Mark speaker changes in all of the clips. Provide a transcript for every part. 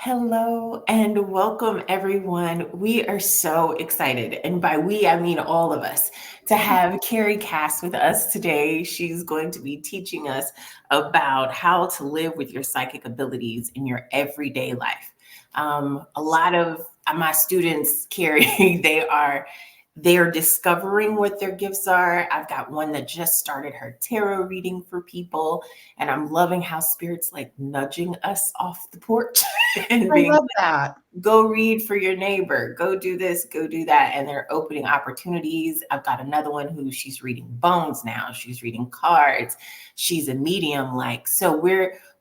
Speaker 1: Hello and welcome, everyone. We are so excited, and by we, I mean all of us, to have Carey Kaas with us today. She's going to be teaching us about how to live with your psychic abilities in your everyday life. A lot of my students, Carey, they are discovering what their gifts are. I've got one that just started her tarot reading for people, and I'm loving how spirit's like nudging us off the porch and
Speaker 2: I
Speaker 1: being
Speaker 2: love that.
Speaker 1: go read for your neighbor, go do this, go do that. And they're opening opportunities. I've got another one who she's reading bones now. She's reading cards. She's a medium. So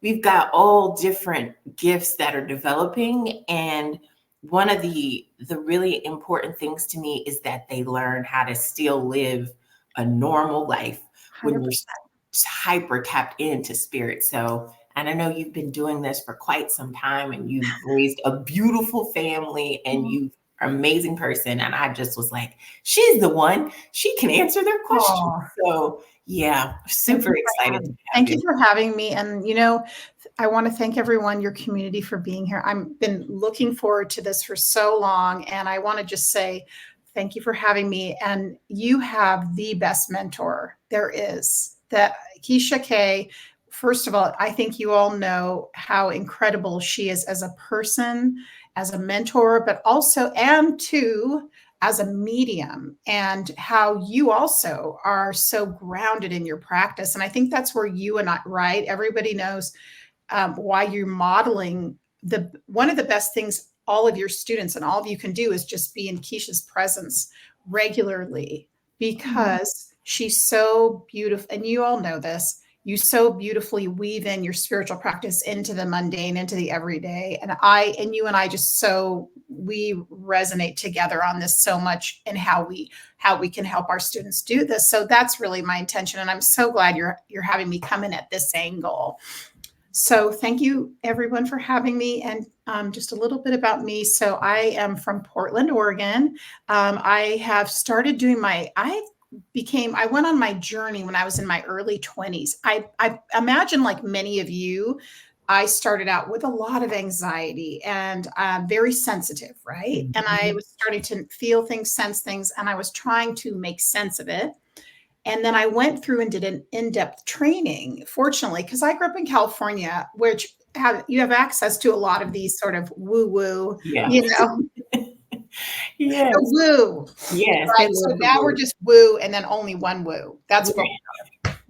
Speaker 1: we've got all different gifts that are developing. And one of the really important things to me is that they learn how to still live a normal life when you're
Speaker 2: 100%.
Speaker 1: hyper tapped into spirit. And I know you've been doing this for quite some time and you've raised a beautiful family and you are an amazing person. And I just was like, she's the one. She can answer their questions.
Speaker 2: Oh,
Speaker 1: So yeah,
Speaker 2: thank
Speaker 1: super
Speaker 2: you
Speaker 1: excited to have
Speaker 2: thank you
Speaker 1: you.
Speaker 2: for having me. And I want to thank everyone, your community, for being here. I've been looking forward to this for so long, and I want to just say thank you for having me. And you have the best mentor there is. That Kisha K. First of all, I think you all know how incredible she is as a person, as a mentor, but also and two as a medium, and how you also are so grounded in your practice. And I think that's where you and I, right? Everybody knows why you're modeling the one of the best things all of your students and all of you can do is just be in Kisha's presence regularly because she's so beautiful. And you all know this. You so beautifully weave in your spiritual practice into the mundane, into the everyday. And you and I just so we resonate together on this so much and how we can help our students do this. So that's really my intention. And I'm so glad you're having me come in at this angle. So thank you everyone for having me. And just a little bit about me. So I am from Portland, Oregon. I have started doing I went on my journey when I was in my early 20s. I imagine, like many of you, I started out with a lot of anxiety and very sensitive, right? And I
Speaker 1: Mhm.
Speaker 2: was starting to feel things, sense things, and I was trying to make sense of it. And then I went through and did an in-depth training, fortunately, because I grew up in California, which you have access to a lot of these sort of woo-woo,
Speaker 1: Yeah.
Speaker 2: you know, the
Speaker 1: Yes.
Speaker 2: woo,
Speaker 1: Yes. They
Speaker 2: right? So
Speaker 1: love the
Speaker 2: now we're
Speaker 1: word.
Speaker 2: just woo and then only one woo. That's what
Speaker 1: Right.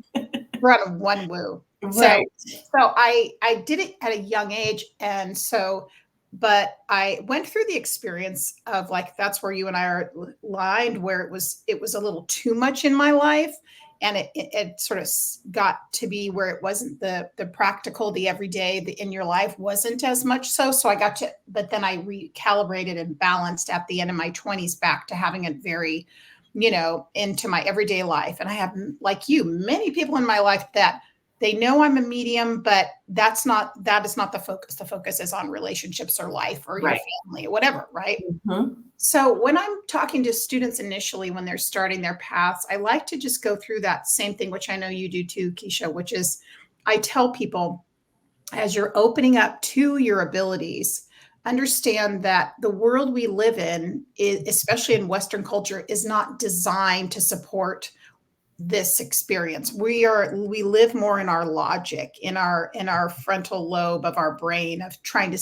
Speaker 2: we're on one woo. So
Speaker 1: Right.
Speaker 2: I did it at a young age, and so but I went through the experience of, like, that's where you and I are aligned, where it was a little too much in my life, and it sort of got to be where it wasn't the practical, the everyday, the in your life wasn't as much so I got to, but then I recalibrated and balanced at the end of my 20s back to having it very, into my everyday life. And I have, like you, many people in my life that they know I'm a medium, but that is not the focus. The focus is on relationships or life or your
Speaker 1: Right.
Speaker 2: family or whatever, right?
Speaker 1: Mhm.
Speaker 2: So when I'm talking to students initially when they're starting their paths, I like to just go through that same thing, which I know you do too, Kisha, which is I tell people, as you're opening up to your abilities, understand that the world we live in, especially in Western culture, is not designed to support this experience. We live more in our logic, in our frontal lobe of our brain, of trying to,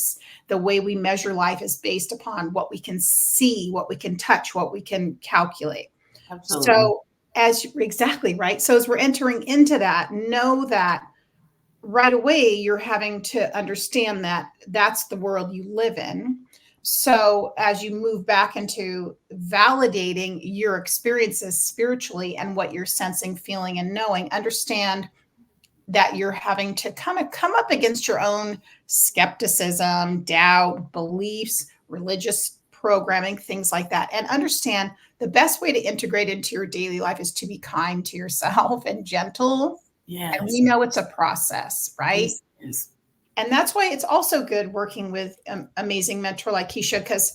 Speaker 2: the way we measure life is based upon what we can see, what we can touch, what we can calculate.
Speaker 1: Absolutely.
Speaker 2: So as exactly right. So as we're entering into that, know that right away you're having to understand that that's the world you live in. So as you move back into validating your experiences spiritually and what you're sensing, feeling, and knowing, understand that you're having to come up against your own skepticism, doubt, beliefs, religious programming, things like that, and understand the best way to integrate into your daily life is to be kind to yourself and gentle. And
Speaker 1: Yes.
Speaker 2: we know it's a process, right?
Speaker 1: Yes. Yes.
Speaker 2: And that's why it's also good working with an amazing mentor like Kisha, because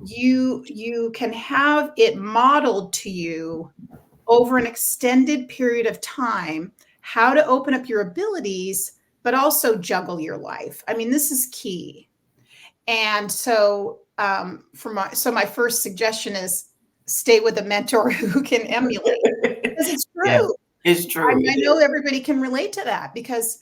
Speaker 2: you can have it modeled to you over an extended period of time how to open up your abilities, but also juggle your life. I mean, this is key. And so, so my first suggestion is stay with a mentor who can emulate, because it's
Speaker 1: Yeah,
Speaker 2: true.
Speaker 1: it's true.
Speaker 2: I know everybody can relate to that, because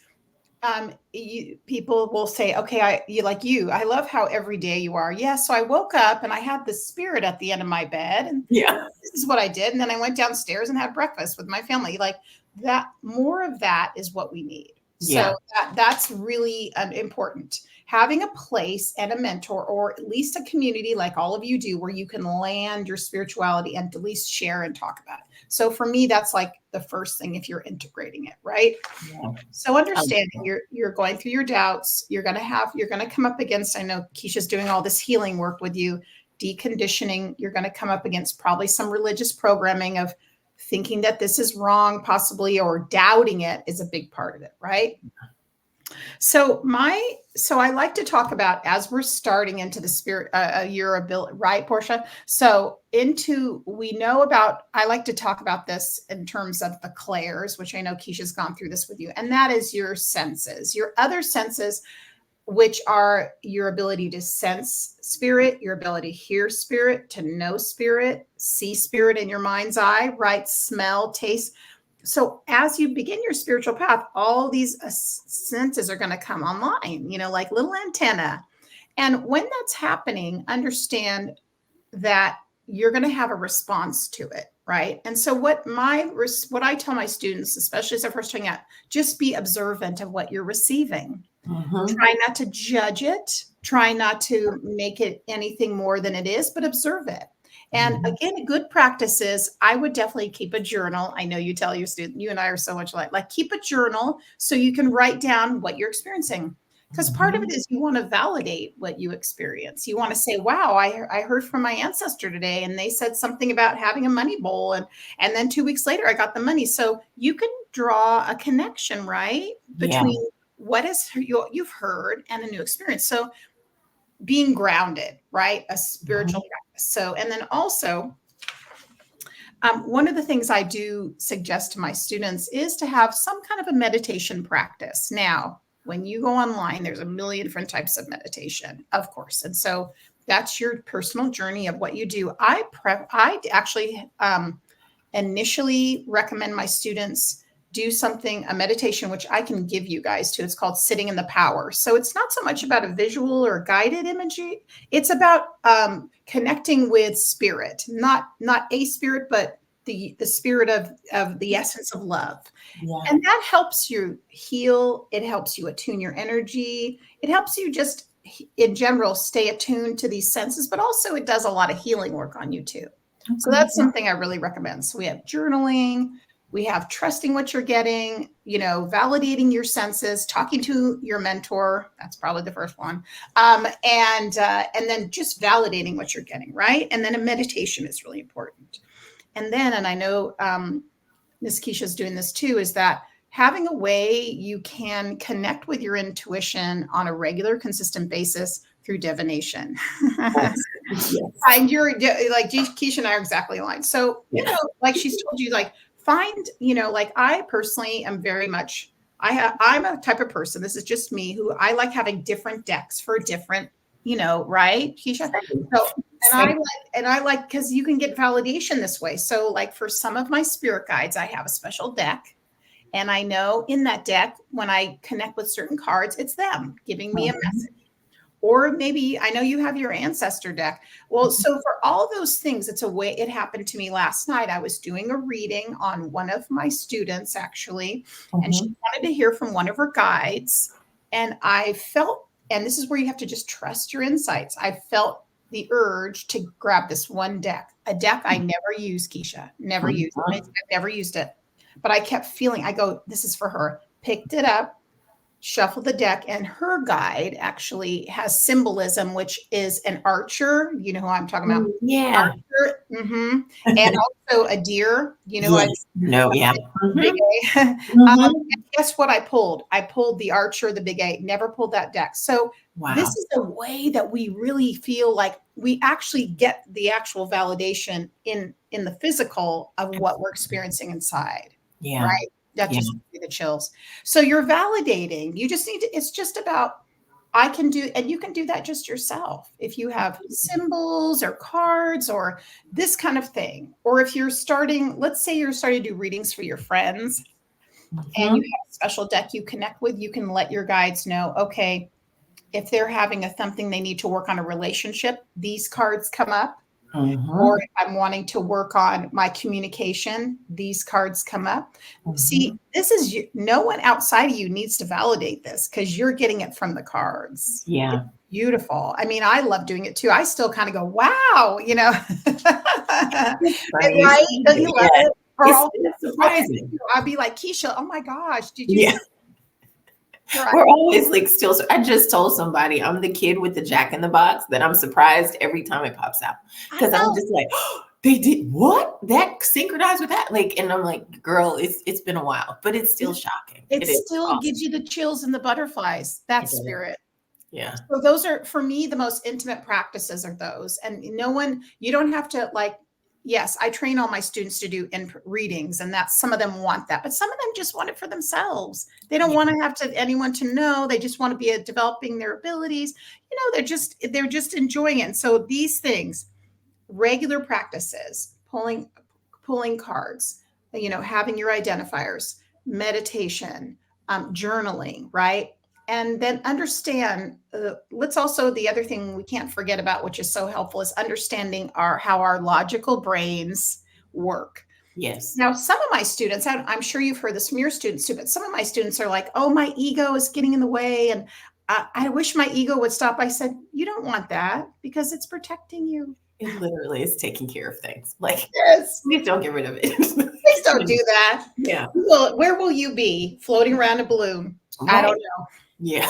Speaker 2: people will say, okay, I love how every day you are. Yes. So I woke up and I had the spirit at the end of my bed, and
Speaker 1: Yeah.
Speaker 2: this is what I did. And then I went downstairs and had breakfast with my family. Like that, more of that is what we need.
Speaker 1: Yeah.
Speaker 2: So that's really important. Having a place and a mentor, or at least a community like all of you do, where you can land your spirituality and at least share and talk about it. So for me, that's like the first thing if you're integrating it, right?
Speaker 1: Yeah.
Speaker 2: So understanding you're going through your doubts, you're going to come up against, I know Kisha's doing all this healing work with you, deconditioning, you're going to come up against probably some religious programming of thinking that this is wrong, possibly, or doubting it is a big part of it, right? So I like to talk about, as we're starting into the spirit, your ability, right, Portia? So I like to talk about this in terms of the clairs, which I know Keisha's gone through this with you, and that is your senses, your other senses, which are your ability to sense spirit, your ability to hear spirit, to know spirit, see spirit in your mind's eye, right? Smell, taste. So as you begin your spiritual path, all these senses are going to come online, like little antenna. And when that's happening, understand that you're going to have a response to it, right? And so what I tell my students, especially as they're first starting out, just be observant of what you're receiving.
Speaker 1: Mm-hmm.
Speaker 2: Try not to judge it. Try not to make it anything more than it is, but observe it. And again, a good practice is, I would definitely keep a journal. I know you tell your student, you and I are so much alike, like keep a journal so you can write down what you're experiencing. Because part of it is you want to validate what you experience. You want to say, wow, I heard from my ancestor today and they said something about having a money bowl. And then 2 weeks later, I got the money. So you can draw a connection, right? Between what is you've heard and a new experience. So being grounded, right? A spiritual practice. So, and then also, one of the things I do suggest to my students is to have some kind of a meditation practice. Now, when you go online, there's a million different types of meditation, of course. And so that's your personal journey of what you do. I actually initially recommend my students do a meditation, which I can give you guys too. It's called Sitting in the Power. So it's not so much about a visual or guided imagery. It's about connecting with spirit, not a spirit, but the spirit of the essence of love.
Speaker 1: Yeah.
Speaker 2: And that helps you heal. It helps you attune your energy. It helps you just in general stay attuned to these senses, but also it does a lot of healing work on you too. Okay. So that's something I really recommend. So we have journaling, we have trusting what you're getting, validating your senses, talking to your mentor. That's probably the first one. And then just validating what you're getting, right? And then a meditation is really important. And then, and I know Miss Kisha's doing this too, is that having a way you can connect with your intuition on a regular, consistent basis through divination. Yes. And you're like Kisha and I are exactly aligned. So, like she's told you, like find, like I personally am very much, I'm a type of person, this is just me, who I like having different decks for different, right, Kisha? So, and I like, because you can get validation this way. So like for some of my spirit guides, I have a special deck. And I know in that deck, when I connect with certain cards, it's them giving me a message. Or maybe I know you have your ancestor deck. Well, so for all those things, it's a way. It happened to me last night. I was doing a reading on one of my students, actually, and she wanted to hear from one of her guides. And I felt, and this is where you have to just trust your insights. I felt the urge to grab this one deck, a deck I never used, Kisha, never used. I've never used it. But I kept feeling, I go, this is for her. Picked it up, shuffled the deck, and her guide actually has symbolism, which is an archer. You know who I'm talking about?
Speaker 1: Yeah.
Speaker 2: Archer. Mm-hmm. And also a deer. You know what?
Speaker 1: No, yeah.
Speaker 2: Big A. And guess what I pulled? I pulled the archer, the big A. Never pulled that deck. So this is a way that we really feel like we actually get the actual validation in the physical of what we're experiencing inside.
Speaker 1: Yeah.
Speaker 2: Right. That just gives me the chills. So you're validating. You just need to, it's just about I can do, and you can do that just yourself. If you have symbols or cards or this kind of thing, or if you're starting, let's say you're starting to do readings for your friends and you
Speaker 1: Mhm.
Speaker 2: have a special deck you connect with, you can let your guides know, okay, if they're having something they need to work on a relationship, these cards come up. Or
Speaker 1: Mhm.
Speaker 2: if I'm wanting to work on my communication, these cards come up. See,
Speaker 1: Mhm.
Speaker 2: this is no one outside of you needs to validate this because you're getting it from the cards. It's
Speaker 1: Yeah.
Speaker 2: beautiful. I mean, I love doing it too. I still kind of go, wow,
Speaker 1: It's funny.
Speaker 2: right? Don't you love
Speaker 1: Yeah.
Speaker 2: it? Or
Speaker 1: It's
Speaker 2: look at
Speaker 1: surprising.
Speaker 2: you. I'll be like, Kisha, oh my gosh, did you
Speaker 1: Yeah.
Speaker 2: see? Right.
Speaker 1: We're always like still. I just told somebody I'm the kid with the Jack in the Box that I'm surprised every time it pops out
Speaker 2: I
Speaker 1: because I'm
Speaker 2: know.
Speaker 1: just like, oh, they did what? That synchronized with that? Like, and I'm like, girl, it's been a while, but it's still shocking.
Speaker 2: It
Speaker 1: It is
Speaker 2: still
Speaker 1: awesome.
Speaker 2: gives you the chills and the butterflies.
Speaker 1: It
Speaker 2: That
Speaker 1: is.
Speaker 2: spirit.
Speaker 1: Yeah.
Speaker 2: So those are for me the most intimate practices are those. And no one, you don't have to like, yes, I train all my students to do in readings and that some of them want that, but some of them just want it for themselves. They don't
Speaker 1: Yeah.
Speaker 2: want to have to anyone to know. They just want to be developing their abilities. They're just enjoying it. And so these things, regular practices, pulling cards, having your identifiers, meditation, journaling, right? And then understand. Let's also the other thing we can't forget about, which is so helpful, is understanding how our logical brains work.
Speaker 1: Yes.
Speaker 2: Now, some of my students, I'm sure you've heard this from your students too, but some of my students are like, "Oh, my ego is getting in the way, and I wish my ego would stop." I said, "You don't want that because it's protecting you."
Speaker 1: It literally is taking care of things. Like,
Speaker 2: Yes.
Speaker 1: please don't get rid of it.
Speaker 2: Please don't do that.
Speaker 1: Yeah.
Speaker 2: Well, where will you be floating around a balloon? I
Speaker 1: Right.
Speaker 2: don't know.
Speaker 1: Yeah.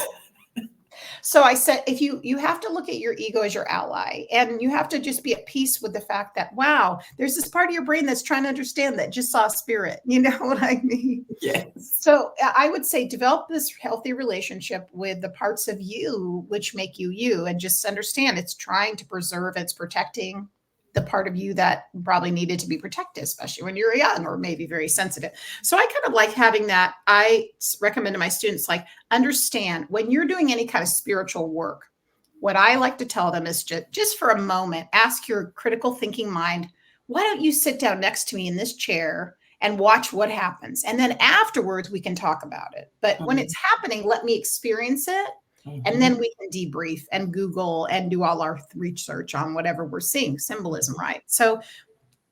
Speaker 2: So I said, if you have to look at your ego as your ally, and you have to just be at peace with the fact that, wow, there's this part of your brain that's trying to understand that just saw spirit. You know what I mean?
Speaker 1: Yes.
Speaker 2: So I would say develop this healthy relationship with the parts of you which make you you, and just understand it's trying to preserve, it's protecting the part of you that probably needed to be protected, especially when you're young or maybe very sensitive. So I kind of like having that. I recommend to my students, like, understand when you're doing any kind of spiritual work, what I like to tell them is just for a moment, ask your critical thinking mind, why don't you sit down next to me in this chair and watch what happens? And then afterwards, we can talk about it. But when
Speaker 1: Mhm.
Speaker 2: it's happening, let me experience it. And
Speaker 1: Mhm.
Speaker 2: then we can debrief and Google and do all our research on whatever we're seeing, symbolism, right? So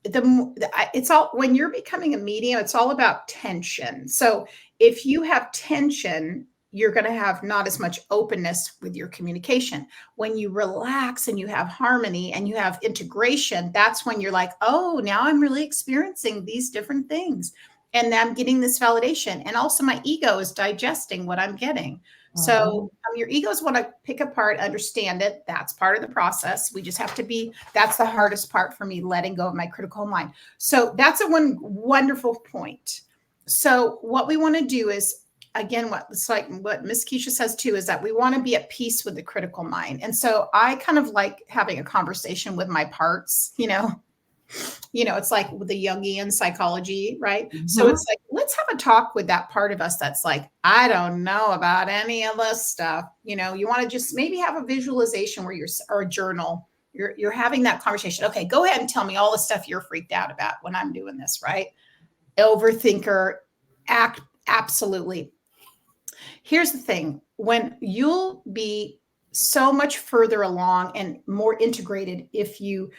Speaker 2: it's all, when you're becoming a medium, it's all about tension. So if you have tension, you're going to have not as much openness with your communication. When you relax and you have harmony and you have integration, that's when you're like, oh, now I'm really experiencing these different things, and I'm getting this validation, and also my ego is digesting what I'm getting. So
Speaker 1: Mhm.
Speaker 2: your egos want to pick apart, understand it. That's part of the process. We just have to be, that's the hardest part for me, letting go of my critical mind. So that's a one wonderful point. So what we want to do is, again, what it's like what Miss Keisha says too, is that we want to be at peace with the critical mind. And so I kind of like having a conversation with my parts, it's like with the Jungian psychology, right? So
Speaker 1: Mhm.
Speaker 2: it's like, let's have a talk with that part of us that's like, I don't know about any of this stuff. You want to just maybe have a visualization where or a journal. You're having that conversation. Okay, go ahead and tell me all the stuff you're freaked out about when I'm doing this, right? Overthinker, absolutely. Here's the thing, when you'll be so much further along and more integrated if you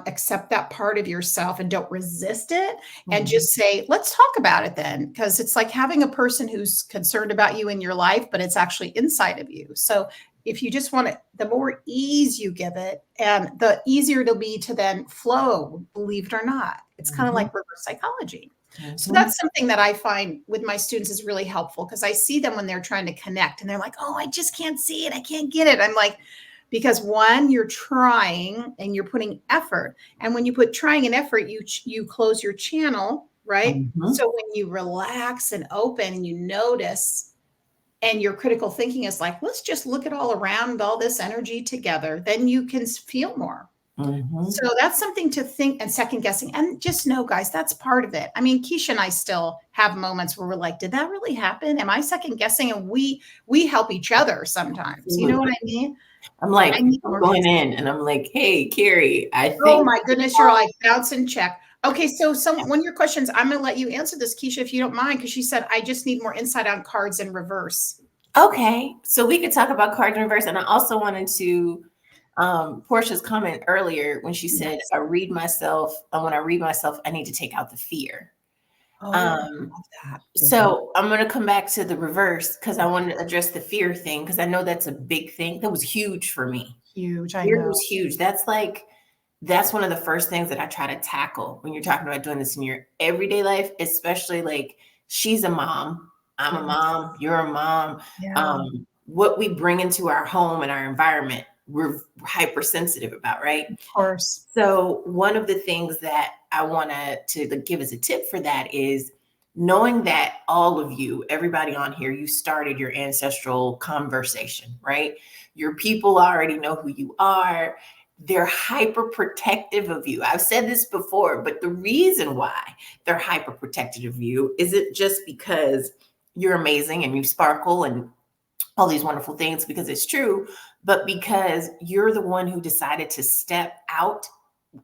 Speaker 2: accept that part of yourself and don't resist it, and
Speaker 1: Mhm.
Speaker 2: just say, let's talk about it then. Because it's like having a person who's concerned about you in your life, but it's actually inside of you. So if you just want it, the more ease you give it, and the easier it'll be to then flow, believe it or not. It's kind of
Speaker 1: Mhm.
Speaker 2: like reverse psychology. So
Speaker 1: Mhm.
Speaker 2: that's something that I find with my students is really helpful, because I see them when they're trying to connect and they're like, oh, I just can't see it. I can't get it. I'm like, because one, you're trying and you're putting effort. And when you put trying and effort, you close your channel, right?
Speaker 1: Mhm.
Speaker 2: So when you relax and open and you notice, and your critical thinking is like, let's just look at all around all this energy together, then you can feel more.
Speaker 1: Mm-hmm.
Speaker 2: So that's something to think and second guessing. And just know, guys, that's part of it. I mean, Keisha and I still have moments where we're like, did that really happen? Am I second guessing? And we help each other sometimes. You know what
Speaker 1: Absolutely.
Speaker 2: I mean?
Speaker 1: I'm
Speaker 2: I
Speaker 1: like,
Speaker 2: need
Speaker 1: I'm
Speaker 2: more
Speaker 1: going
Speaker 2: consent.
Speaker 1: in and I'm like, hey, Carey, I
Speaker 2: Oh
Speaker 1: think.
Speaker 2: my goodness, you're like bounce and check. Okay, so one of your questions, I'm gonna let you answer this, Keisha, if you don't mind, because she said I just need more insight on cards in reverse.
Speaker 1: Okay, so we could talk about cards in reverse. And I also wanted to Portia's comment earlier when she said,
Speaker 2: Yes.
Speaker 1: I read myself, and when I read myself, I need to take out the fear.
Speaker 2: Oh,
Speaker 1: Um,
Speaker 2: love that.
Speaker 1: so I'm going to come back to the reverse because I want to address the fear thing because I know that's a big thing. That was huge for me.
Speaker 2: Huge, I
Speaker 1: Fear
Speaker 2: know.
Speaker 1: was huge. That's one of the first things that I try to tackle when you're talking about doing this in your everyday life, especially like she's a mom, I'm a
Speaker 2: Yes.
Speaker 1: mom, you're a mom.
Speaker 2: Yeah, of
Speaker 1: What we bring into our home and our environment, we're hypersensitive about, right?
Speaker 2: course.
Speaker 1: So one of the things that I want to give as a tip for that is knowing that all of you, everybody on here, you started your ancestral conversation, right? Your people already know who you are. They're hyper protective of you. I've said this before, but the reason why they're hyper protective of you isn't just because you're amazing and you sparkle and all these wonderful things because it's true, but because you're the one who decided to step out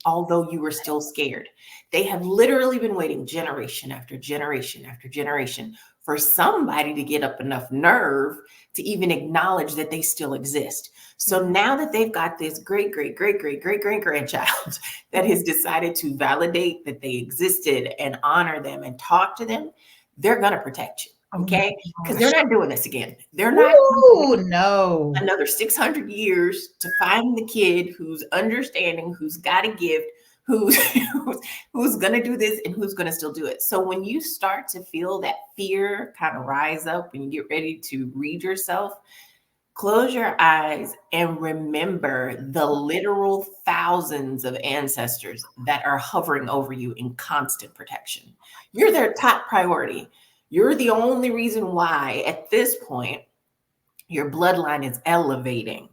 Speaker 1: although you were still scared. They have literally been waiting generation after generation after generation for somebody to get up enough nerve to even acknowledge that they still exist. So now that they've got this great, great, great, great, great, great grandchild that has decided to validate that they existed and honor them and talk to them, they're going to protect you.
Speaker 2: Oh my
Speaker 1: Okay. Because they're
Speaker 2: gosh.
Speaker 1: not doing this again. They're not
Speaker 2: Ooh, no.
Speaker 1: another 600 years to find the kid who's understanding, who's got a gift, who's who's going to do this and who's going to still do it. So when you start to feel that fear kind of rise up and you get ready to read yourself, close your eyes and remember the literal thousands of ancestors that are hovering over you in constant protection. You're their top priority. You're the only reason why at this point your bloodline is elevating.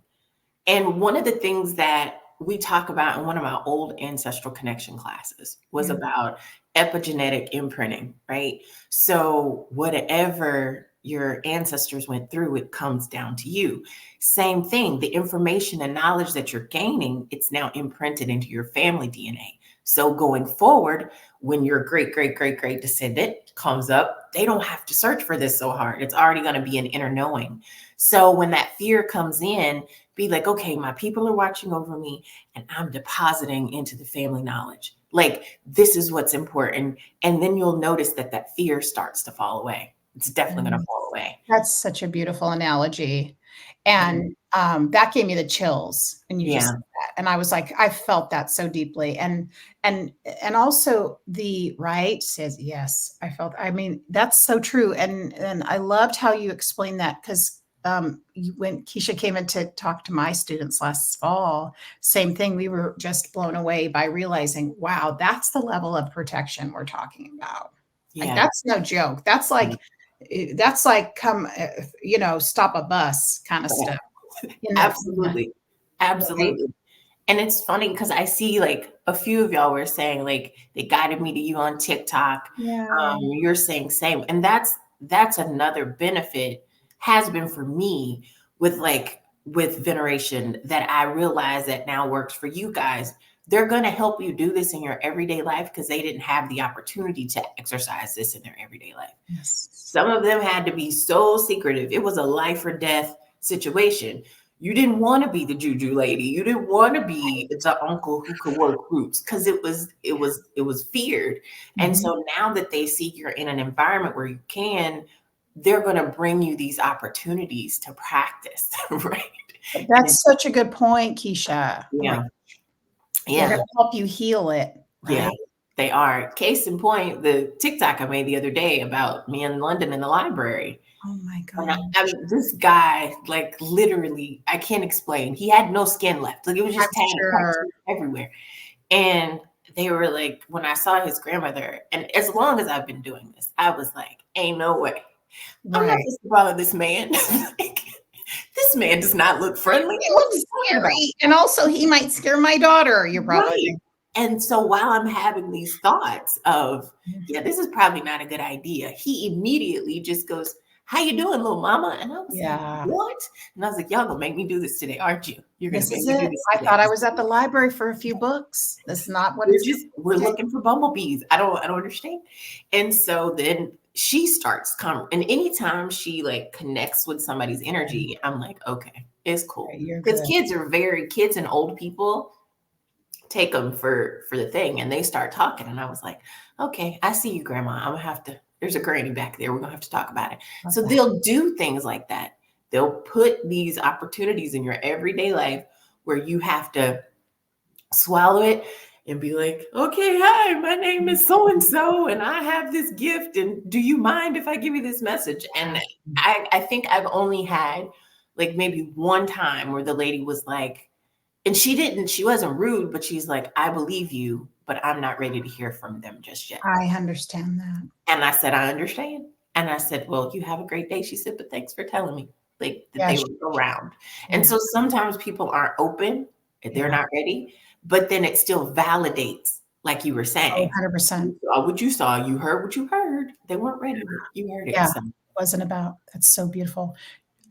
Speaker 1: And one of the things that we talk about in one of my old ancestral connection classes was
Speaker 2: Yeah.
Speaker 1: about epigenetic imprinting, right? So whatever your ancestors went through, it comes down to you. Same thing, the information and knowledge that you're gaining, it's now imprinted into your family DNA. So going forward, when your great, great, great, great descendant comes up, they don't have to search for this so hard. It's already going to be an inner knowing. So when that fear comes in, be like, okay, my people are watching over me and I'm depositing into the family knowledge. Like, this is what's important. And then you'll notice that that fear starts to fall away. It's definitely going to fall away.
Speaker 2: That's such a beautiful analogy.
Speaker 1: Yeah.
Speaker 2: And, that gave me the chills when you just
Speaker 1: Yeah.
Speaker 2: said that, and I was like, I felt that so deeply, and also the right says, yes, I felt I mean, that's so true, and I loved how you explained that 'cause, when Kisha came in to talk to my students last fall, same thing, we were just blown away by realizing, wow, that's the level of protection we're talking about. Like,
Speaker 1: Yeah.
Speaker 2: that's no joke. That's like come, stop a bus kind of stuff in that moment,
Speaker 1: Absolutely.
Speaker 2: right?
Speaker 1: Absolutely. And it's funny because I see like a few of y'all were saying like they guided me to you on TikTok.
Speaker 2: Yeah.
Speaker 1: You're saying same, and that's another benefit has been for me with veneration that I realize that now works for you guys. They're going to help you do this in your everyday life because they didn't have the opportunity to exercise this in their everyday life.
Speaker 2: Yes.
Speaker 1: Some of them had to be so secretive. It was a life or death situation. You didn't want to be the juju lady. You didn't want to be the uncle who could work groups because it was feared. And
Speaker 2: Mhm.
Speaker 1: so now that they see you're in an environment where you can, they're going to bring you these opportunities to practice, right? And
Speaker 2: That's such a good point, Keisha. Oh my
Speaker 1: yeah,
Speaker 2: they're
Speaker 1: yeah,
Speaker 2: gonna help you heal it,
Speaker 1: yeah,
Speaker 2: right?
Speaker 1: they are. Case in point, the TikTok I made the other day about me in London in the library.
Speaker 2: Oh my
Speaker 1: And I
Speaker 2: gosh.
Speaker 1: mean, this guy, like literally, I can't explain. He had no skin left. Like it was
Speaker 2: I'm
Speaker 1: just
Speaker 2: sure.
Speaker 1: tattoos everywhere. And they were like, when I saw his grandmother, and as long as I've been doing this, I was like, ain't no way. I'm not
Speaker 2: Right.
Speaker 1: supposed to bother this man. Like, this man does not look friendly.
Speaker 2: It
Speaker 1: What are
Speaker 2: looks
Speaker 1: you talking about?
Speaker 2: scary. And also he might scare my daughter, you're probably
Speaker 1: Right.
Speaker 2: thinking.
Speaker 1: And so while I'm having these thoughts of, yeah, this is probably not a good idea, he immediately just goes, how you doing, little mama? And I was like,
Speaker 2: Yeah.
Speaker 1: what? And I was like, y'all gonna make me do this today, aren't you? You're gonna
Speaker 2: This
Speaker 1: make
Speaker 2: is
Speaker 1: me do
Speaker 2: it.
Speaker 1: this
Speaker 2: I
Speaker 1: today.
Speaker 2: thought I was at the library for a few books. That's not what
Speaker 1: We're
Speaker 2: it's
Speaker 1: just we're
Speaker 2: okay.
Speaker 1: looking for bumblebees. I don't understand. And so then she starts and anytime she like connects with somebody's energy, I'm like, okay, it's cool.
Speaker 2: Okay, you're
Speaker 1: Because
Speaker 2: good.
Speaker 1: kids and old people take them for the thing, and they start talking, and I was like, okay, I see you, grandma. I'm gonna have to, there's a granny back there, we're gonna have to talk about it. So
Speaker 2: Okay.
Speaker 1: they'll do things like that. They'll put these opportunities in your everyday life where you have to swallow it and be like, okay, hi, my name is so and so, and I have this gift. And do you mind if I give you this message? And I think I've only had like maybe one time where the lady was like, and she wasn't rude, but she's like, I believe you, but I'm not ready to hear from them just yet.
Speaker 2: I understand that.
Speaker 1: And I said, I understand. And I said, well, you have a great day. She said, but thanks for telling me like that
Speaker 2: Yeah.
Speaker 1: they were around. And
Speaker 2: Yeah.
Speaker 1: so sometimes people aren't open, they're
Speaker 2: Yeah.
Speaker 1: not ready, but then it still validates, like you were
Speaker 2: Oh,
Speaker 1: saying.
Speaker 2: 100%.
Speaker 1: You saw what you saw, you heard what you heard. They weren't ready, but you heard it.
Speaker 2: Yeah.
Speaker 1: So
Speaker 2: Wasn't about. That's so beautiful.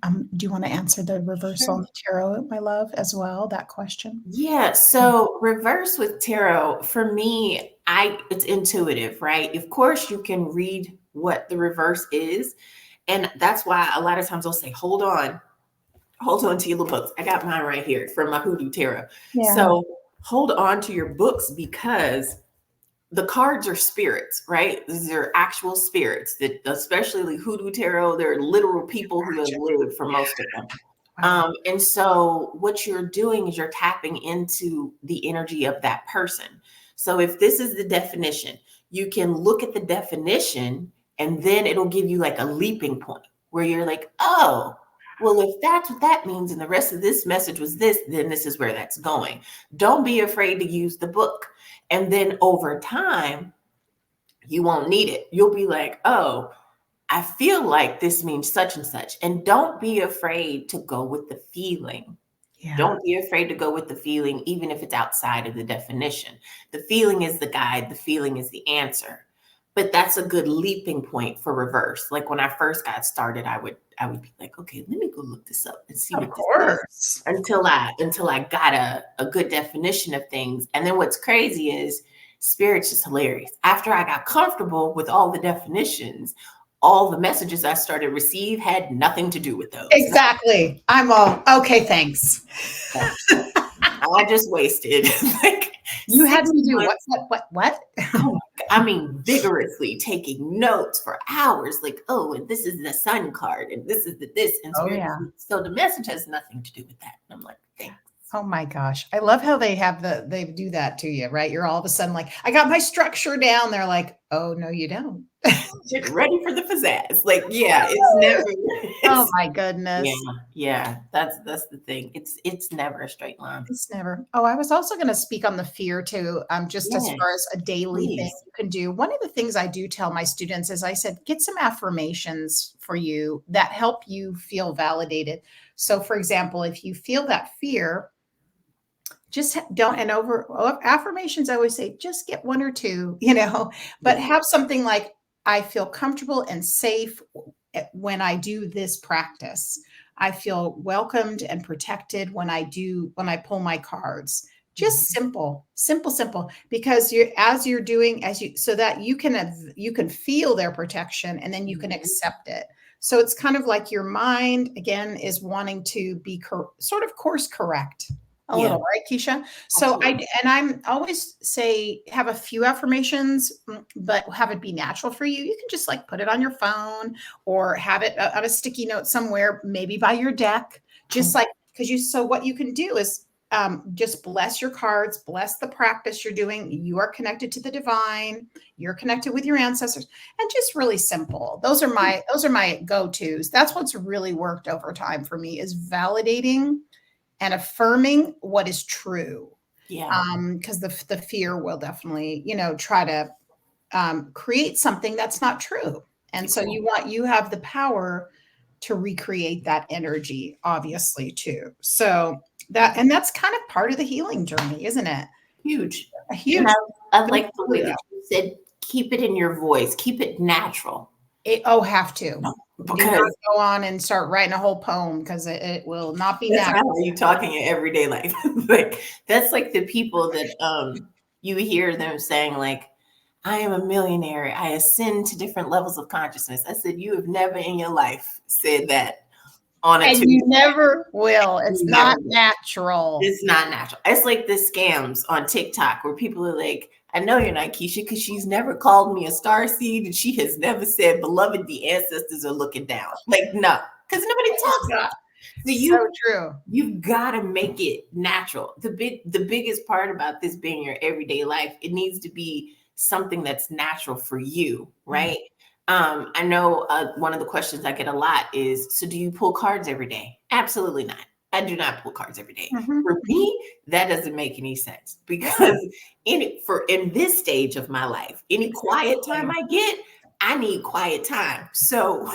Speaker 2: Do you want to answer the reversal
Speaker 1: sure.
Speaker 2: on the tarot, my love, as well? That question.
Speaker 1: Yeah, so reverse with tarot for me, I it's intuitive, right? Of course you can read what the reverse is, and that's why a lot of times I'll say, hold on to your little books. I got mine right here from my hoodoo tarot.
Speaker 2: Yeah.
Speaker 1: So hold on to your books because the cards are spirits, right? These are actual spirits that, especially the hoodoo tarot, they're literal people who have
Speaker 2: Gotcha.
Speaker 1: lived for most of them.
Speaker 2: Wow.
Speaker 1: And so what you're doing is you're tapping into the energy of that person. So if this is the definition, you can look at the definition and then it'll give you like a leaping point where you're like, oh, well, if that's what that means and the rest of this message was this, then this is where that's going. Don't be afraid to use the book. And then over time, you won't need it. You'll be like, oh, I feel like this means such and such. And don't be afraid to go with the feeling.
Speaker 2: Yeah.
Speaker 1: Don't be afraid to go with the feeling, even if it's outside of the definition. The feeling is the guide, the feeling is the answer. But that's a good leaping point for reverse. Like when I first got started, I would be like, okay, let me go look this up and see
Speaker 2: Of
Speaker 1: what this is
Speaker 2: course.
Speaker 1: until I got a good definition of things. And then what's crazy is spirit's just hilarious. After I got comfortable with all the definitions, all the messages I started to receive had nothing to do with those.
Speaker 2: Exactly. I'm all okay. Thanks.
Speaker 1: I just wasted like
Speaker 2: You had
Speaker 1: 6
Speaker 2: me do
Speaker 1: months.
Speaker 2: what?
Speaker 1: Oh, I mean, vigorously taking notes for hours. Like, oh, and this is the sun card, and this is the this, and
Speaker 2: Oh
Speaker 1: spirit.
Speaker 2: yeah.
Speaker 1: So the message has nothing to do with that. And I'm like, thanks.
Speaker 2: Oh my gosh. I love how they do that to you, right? You're all of a sudden like, I got my structure down. They're like, oh no, you don't.
Speaker 1: Get ready for the pizzazz. Like, yeah, it's never.
Speaker 2: Oh
Speaker 1: It's
Speaker 2: my
Speaker 1: yeah,
Speaker 2: goodness.
Speaker 1: yeah. That's the thing. It's never a straight line.
Speaker 2: It's never. Oh, I was also going to speak on the fear too, just as
Speaker 1: Yeah,
Speaker 2: far as a daily thing
Speaker 1: please.
Speaker 2: you can do. One of the things I do tell my students is I said, get some affirmations for you that help you feel validated. So, for example, if you feel that fear, just don't, and affirmations, I always say, just get one or two, but
Speaker 1: Yeah.
Speaker 2: have something like, I feel comfortable and safe when I do this practice. I feel welcomed and protected when I pull my cards. Just
Speaker 1: Mhm.
Speaker 2: simple, because you're doing, so that you can feel their protection and then you can
Speaker 1: Mhm.
Speaker 2: accept it. So it's kind of like your mind again is wanting to be sort of course correct a
Speaker 1: Yeah,
Speaker 2: little, right, Keisha? So
Speaker 1: absolutely.
Speaker 2: I'm always say have a few affirmations, but have it be natural for you. You can just like put it on your phone or have it on a sticky note somewhere, maybe by your deck, just like so what you can do is just bless your cards, bless the practice you're doing. You are connected to the divine. You're connected with your ancestors, and just really simple. Those are my go-tos. That's what's really worked over time for me is validating and affirming what is true.
Speaker 1: Yeah.
Speaker 2: Because the fear will definitely, try to create something that's not true. And so
Speaker 1: Exactly.
Speaker 2: you have the power to recreate that energy, obviously, too. So that's kind of part of the healing journey, isn't it?
Speaker 1: Huge.
Speaker 2: A
Speaker 1: And
Speaker 2: huge.
Speaker 1: I like the way that you said, keep it in your voice, keep it natural.
Speaker 2: Have to. Do not
Speaker 1: Because
Speaker 2: go on and start writing a whole poem because it will not be
Speaker 1: that's not
Speaker 2: natural.
Speaker 1: how you talk in your everyday life. Like that's like the people that you hear them saying like, I am a millionaire. I ascend to different levels of consciousness. I said, you have never in your life said that on a
Speaker 2: And you
Speaker 1: Tuesday.
Speaker 2: never will. It's
Speaker 1: You never
Speaker 2: not
Speaker 1: will.
Speaker 2: natural.
Speaker 1: It's not natural. It's like the scams on TikTok where people are like, I know you're not Kisha because she's never called me a star seed and she has never said, beloved, the ancestors are looking down. Like, no, because nobody talks about it. So
Speaker 2: So true.
Speaker 1: you've got to make it natural. The biggest part about this being your everyday life, it needs to be something that's natural for you, right? I know one of the questions I get a lot is, so do you pull cards every day? Absolutely not. I do not pull cards every day.
Speaker 2: Mhm.
Speaker 1: For me, that doesn't make any sense because in this stage of my life, any quiet time I get, I need quiet time. So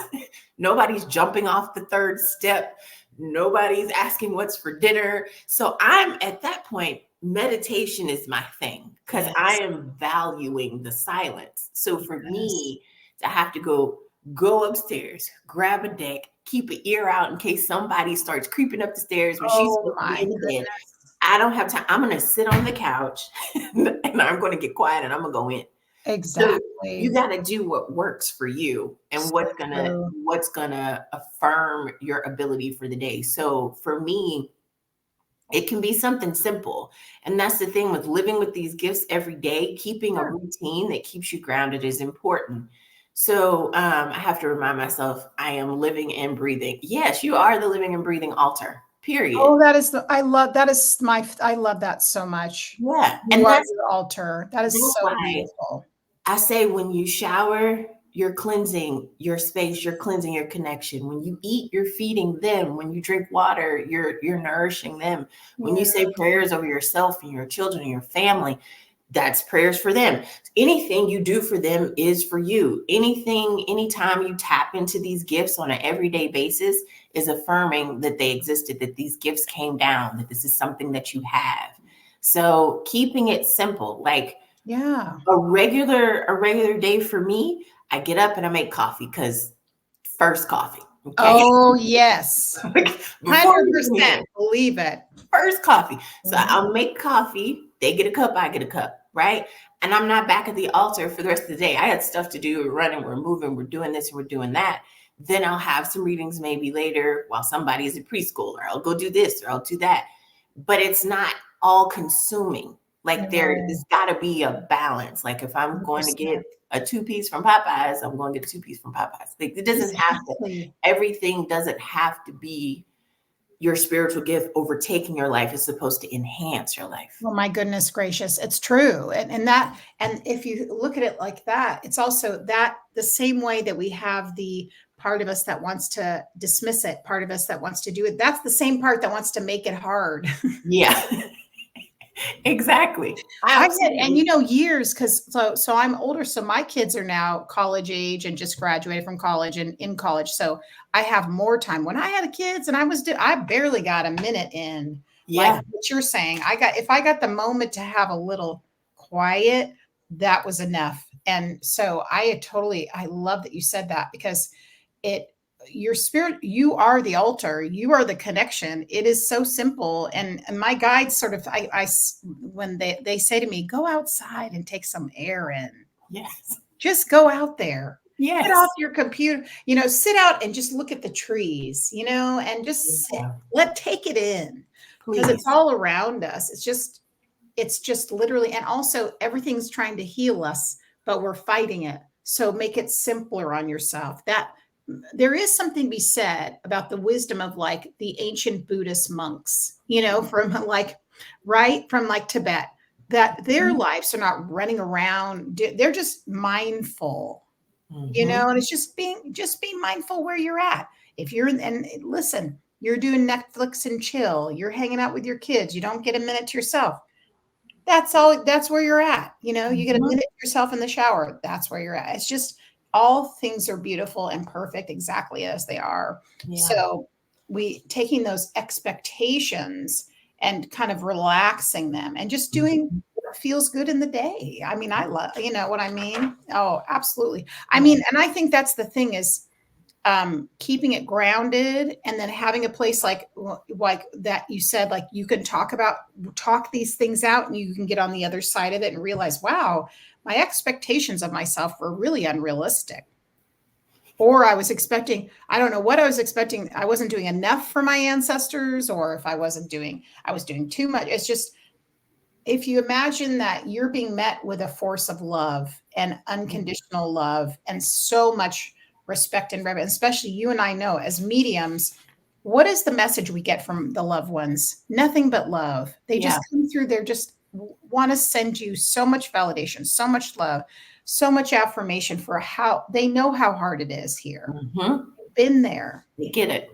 Speaker 1: nobody's jumping off the third step. Nobody's asking what's for dinner. So I'm at that point, meditation is my thing because I
Speaker 2: Yes.
Speaker 1: am valuing the silence. So for
Speaker 2: Yes.
Speaker 1: me to have to go upstairs, grab a deck, keep an ear out in case somebody starts creeping up the stairs when she's
Speaker 2: Oh
Speaker 1: supposed to be
Speaker 2: my
Speaker 1: in the bed.
Speaker 2: goodness.
Speaker 1: I don't have time. I'm going to sit on the couch and I'm going to get quiet and I'm going to go in. So you
Speaker 2: Exactly.
Speaker 1: got to do what works for you and
Speaker 2: So true.
Speaker 1: what's gonna affirm your ability for the day. So for me, it can be something simple. And that's the thing with living with these gifts every day, keeping a
Speaker 2: Sure.
Speaker 1: routine that keeps you grounded is important. So I have to remind myself I am living and breathing. Yes, you are the living and breathing altar, period.
Speaker 2: Oh, that is I love that is my I love that so much.
Speaker 1: Yeah.
Speaker 2: You
Speaker 1: And
Speaker 2: are your altar. That is
Speaker 1: that's
Speaker 2: so
Speaker 1: why
Speaker 2: beautiful.
Speaker 1: I say when you shower, you're cleansing your space, you're cleansing your connection. When you eat, you're feeding them. When you drink water, you're nourishing them. When you
Speaker 2: Yeah.
Speaker 1: say prayers over yourself and your children and your family, that's prayers for them. Anything you do for them is for you. Anytime you tap into these gifts on an everyday basis is affirming that they existed, that these gifts came down, that this is something that you have. So keeping it simple, like
Speaker 2: Yeah.
Speaker 1: a regular day for me, I get up and I make coffee because first coffee. Okay.
Speaker 2: Oh, yes.
Speaker 1: Like, before we do
Speaker 2: 100%.
Speaker 1: anything,
Speaker 2: Believe it.
Speaker 1: first coffee. So
Speaker 2: Mhm.
Speaker 1: I'll make coffee. They get a cup, I get a cup, right? And I'm not back at the altar for the rest of the day. I had stuff to do. We're running, we're moving, we're doing this, we're doing that. Then I'll have some readings maybe later while somebody is in preschool, or I'll go do this or I'll do that. But it's not all consuming. Like
Speaker 2: No,
Speaker 1: there's got to be a balance. Like if I'm going to get
Speaker 2: 100%.
Speaker 1: a two piece from Popeyes, I'm going to get a two piece from Popeyes. Like it doesn't have to.
Speaker 2: Exactly.
Speaker 1: Everything doesn't have to be your spiritual gift overtaking your life. Is supposed to enhance your life.
Speaker 2: Oh my goodness gracious. It's true. And if you look at it like that, it's also that the same way that we have the part of us that wants to dismiss it, part of us that wants to do it. That's the same part that wants to make it hard.
Speaker 1: Yeah, exactly.
Speaker 2: I get, and
Speaker 1: Absolutely.
Speaker 2: years because so I'm older, so my kids are now college age and just graduated from college and in college, so I have more time. When I had kids and I barely got a minute in, like
Speaker 1: Yeah.
Speaker 2: what you're saying. If I got the moment to have a little quiet, that was enough. And so I love that you said that because it your spirit, you are the altar, you are the connection. It is so simple. And my guides sort of when they say to me, go outside and take some air in,
Speaker 1: Yes.
Speaker 2: just go out there, get
Speaker 1: Yes.
Speaker 2: off your computer, sit out and just look at the trees, and just sit,
Speaker 1: Yeah.
Speaker 2: take it in, because it's
Speaker 1: Please.
Speaker 2: all around us. It's just literally, and also everything's trying to heal us, but we're fighting it. So make it simpler on yourself. That there is something to be said about the wisdom of like the ancient Buddhist monks, from like, right from like Tibet, that their lives are not running around. They're just mindful,
Speaker 1: Mhm.
Speaker 2: and it's just being mindful where you're at. If you're and listen, you're doing Netflix and chill, you're hanging out with your kids, you don't get a minute to yourself. That's all. That's where you're at. You get a
Speaker 1: Mhm.
Speaker 2: minute to yourself in the shower. That's where you're at. It's just all things are beautiful and perfect exactly as they are.
Speaker 1: Yeah.
Speaker 2: So we taking those expectations and kind of relaxing them and just doing
Speaker 1: Mhm.
Speaker 2: what feels good in the day. I mean, I love, you know what I mean? Oh, absolutely. I
Speaker 1: Yeah.
Speaker 2: mean, and I think that's the thing is keeping it grounded and then having a place like that you said, like you can talk these things out and you can get on the other side of it and realize, wow, my expectations of myself were really unrealistic. Or I was expecting, I don't know what I was expecting. I wasn't doing enough for my ancestors, or if I was doing too much. It's just, if you imagine that you're being met with a force of love and unconditional love and so much respect and reverence, especially you and I know as mediums, what is the message we get from the loved ones? Nothing but love. They
Speaker 1: Yeah.
Speaker 2: just come through, they're just want to send you so much validation, so much love, so much affirmation for how they know how hard it is here.
Speaker 1: Mm-hmm.
Speaker 2: Been there.
Speaker 1: They get it.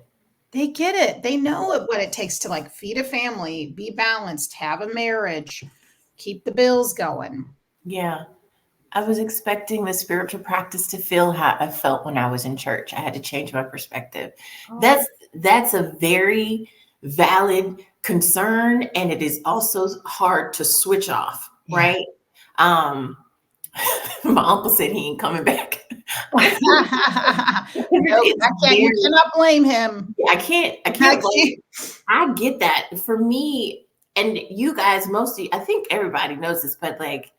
Speaker 2: They get it. They know what it takes to like feed a family, be balanced, have a marriage, keep the bills going.
Speaker 1: Yeah. I was expecting the spiritual practice to feel how I felt when I was in church. I had to change my perspective.
Speaker 2: Oh,
Speaker 1: That's a very valid concern, and it is also hard to switch off,
Speaker 2: yeah.
Speaker 1: right? Um, my uncle said he ain't coming back.
Speaker 2: Nope,
Speaker 1: It's
Speaker 2: I can't. You
Speaker 1: very,
Speaker 2: cannot blame him.
Speaker 1: I can't
Speaker 2: That's
Speaker 1: blame.
Speaker 2: you.
Speaker 1: I get that. For me, and you guys, mostly, I think everybody knows this, but like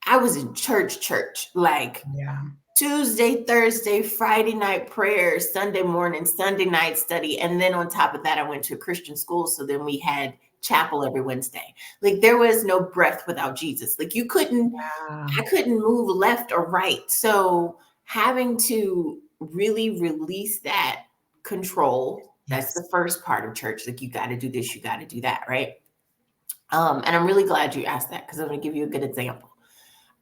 Speaker 1: I was in church, like
Speaker 2: Yeah.
Speaker 1: Tuesday, Thursday, Friday night prayer, Sunday morning, Sunday night study. And then on top of that, I went to a Christian school. So then we had chapel every Wednesday. Like there was no breath without Jesus. Like
Speaker 2: Yeah.
Speaker 1: I couldn't move left or right. So having to really release that control, that's
Speaker 2: Yes.
Speaker 1: the first part of church. Like you got to do this, you got to do that, right? And I'm really glad you asked that because I'm going to give you a good example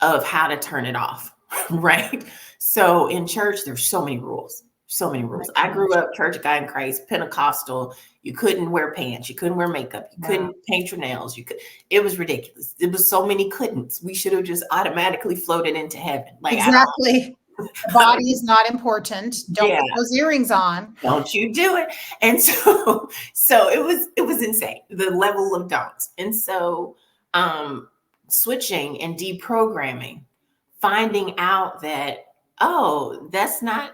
Speaker 1: of how to turn it off, right? So in church, there's so many rules, so many
Speaker 2: Oh my
Speaker 1: rules. I grew
Speaker 2: gosh.
Speaker 1: up Church of God in Christ, Pentecostal. You couldn't wear pants, you couldn't wear makeup, you
Speaker 2: Yeah.
Speaker 1: couldn't paint your nails. It was ridiculous. It was so many couldn'ts. We should have just automatically floated into heaven. Like
Speaker 2: Exactly. The body is not important. Don't
Speaker 1: yeah,
Speaker 2: put those earrings on.
Speaker 1: don't you do it. And so, so it was insane, the level of don'ts. And so, um, switching and deprogramming, finding out that, oh, that's not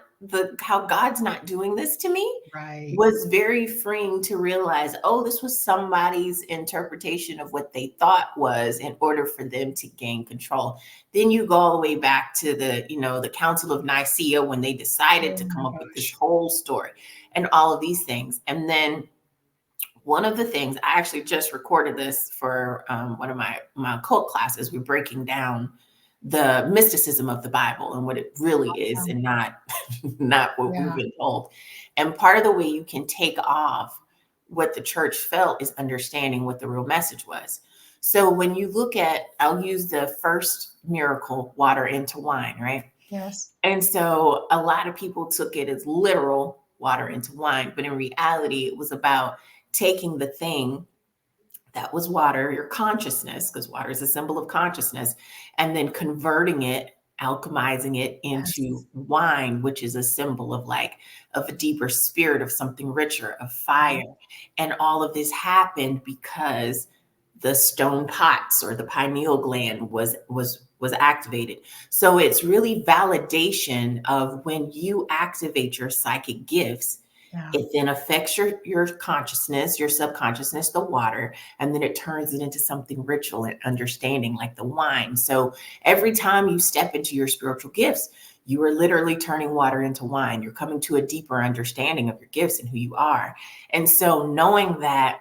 Speaker 1: how God's not doing this to me,
Speaker 2: Right.
Speaker 1: was very freeing to realize, oh, this was somebody's interpretation of what they thought was in order for them to gain control. Then you go all the way back to the Council of Nicaea when they decided
Speaker 2: Oh
Speaker 1: to
Speaker 2: my
Speaker 1: come up with this
Speaker 2: gosh.
Speaker 1: whole story and all of these things. And then one of the things I actually just recorded this for one of my occult classes. We're breaking down the mysticism of the Bible and what it really is, and not not what we've
Speaker 2: Yeah.
Speaker 1: been told. And part of the way you can take off what the church felt is understanding what the real message was. So when you look at, I'll use the first miracle, water into wine, right?
Speaker 2: Yes.
Speaker 1: And so a lot of people took it as literal water into wine, but in reality, it was about taking the thing that was water, your consciousness, because water is a symbol of consciousness, and then converting it, alchemizing it into
Speaker 2: Yes.
Speaker 1: wine, which is a symbol of like of a deeper spirit, of something richer, of
Speaker 2: Yeah.
Speaker 1: fire. And all of this happened because the stone pots or the pineal gland was activated. So it's really validation of when you activate your psychic gifts,
Speaker 2: Yeah.
Speaker 1: it then affects your consciousness, your subconsciousness, the water, and then it turns it into something ritual and understanding like the wine. So every time you step into your spiritual gifts, you are literally turning water into wine. You're coming to a deeper understanding of your gifts and who you are. And so knowing that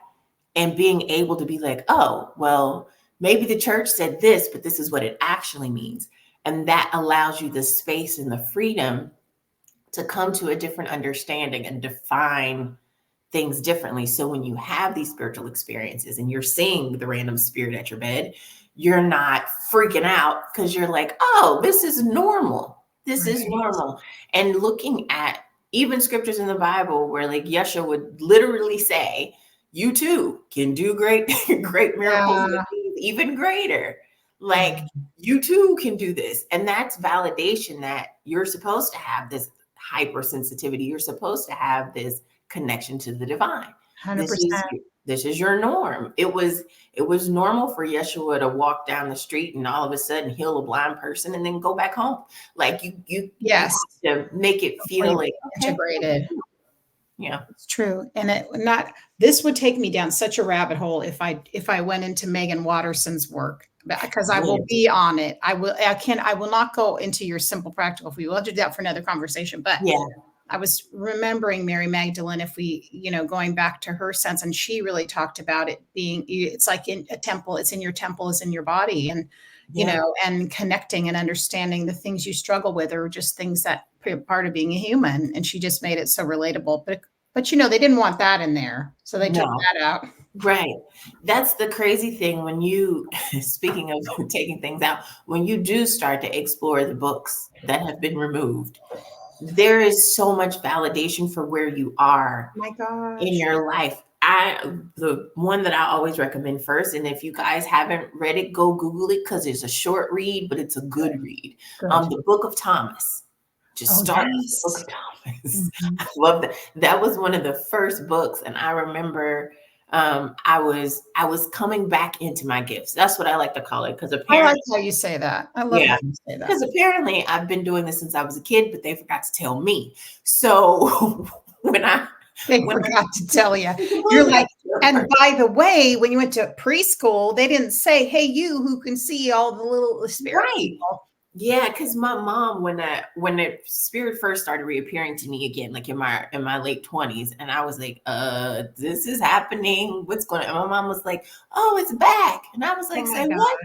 Speaker 1: and being able to be like, oh, well, maybe the church said this, but this is what it actually means. And that allows you the space and the freedom to come to a different understanding and define things differently. So when you have these spiritual experiences and you're seeing the random spirit at your bed, you're not freaking out because you're like, oh, this is normal. This is
Speaker 2: Right.
Speaker 1: normal. And looking at even scriptures in the Bible where like Yeshua would literally say, you too can do great, great miracles and
Speaker 2: Yeah.
Speaker 1: things even greater. Like
Speaker 2: Yeah.
Speaker 1: you too can do this. And that's validation that you're supposed to have this hypersensitivity. You're supposed to have this connection to the divine. This is
Speaker 2: 100%.
Speaker 1: this is your norm. It was normal for Yeshua to walk down the street and all of a sudden heal a blind person and then go back home. Like you
Speaker 2: Yes.
Speaker 1: have to make it feel like, okay,
Speaker 2: Integrated.
Speaker 1: yeah.
Speaker 2: It's true. And this would take me down such a rabbit hole if I went into Megan Watterson's work, because I will be on it. I will not go into your simple practical for you. We'll have to do that for another conversation. But
Speaker 1: Yeah.
Speaker 2: I was remembering Mary Magdalene, if we, going back to her sense, and she really talked about it being, it's like in a temple, it's in your temple, it's in your body. And, and connecting and understanding the things you struggle with are just things that are part of being a human. And she just made it so relatable. But they didn't want that in there. So they took that out.
Speaker 1: Right. That's the crazy thing when you, speaking of taking things out, when you do start to explore the books that have been removed, there is so much validation for where you are
Speaker 2: My gosh.
Speaker 1: in your life. The one that I always recommend first, and if you guys haven't read it, go Google it because it's a short read, but it's a good read. The Book of Thomas. Just start with the Book of Thomas.
Speaker 2: Mm-hmm.
Speaker 1: I love that. That was one of the first books, and I remember I was coming back into my gifts. That's what I like to call it, because apparently,
Speaker 2: I like how you say that. I love how you say that.
Speaker 1: Because apparently I've been doing this since I was a kid, but they forgot to tell me. So
Speaker 2: they forgot to tell you. You're like, and by the way, when you went to preschool, they didn't say, "Hey, you who can see all the little spirit people."
Speaker 1: Yeah, because my mom, when the spirit first started reappearing to me again, like in my late 20s, and I was like, this is happening. What's going on? And my mom was like, oh, it's back. And I was like, say what?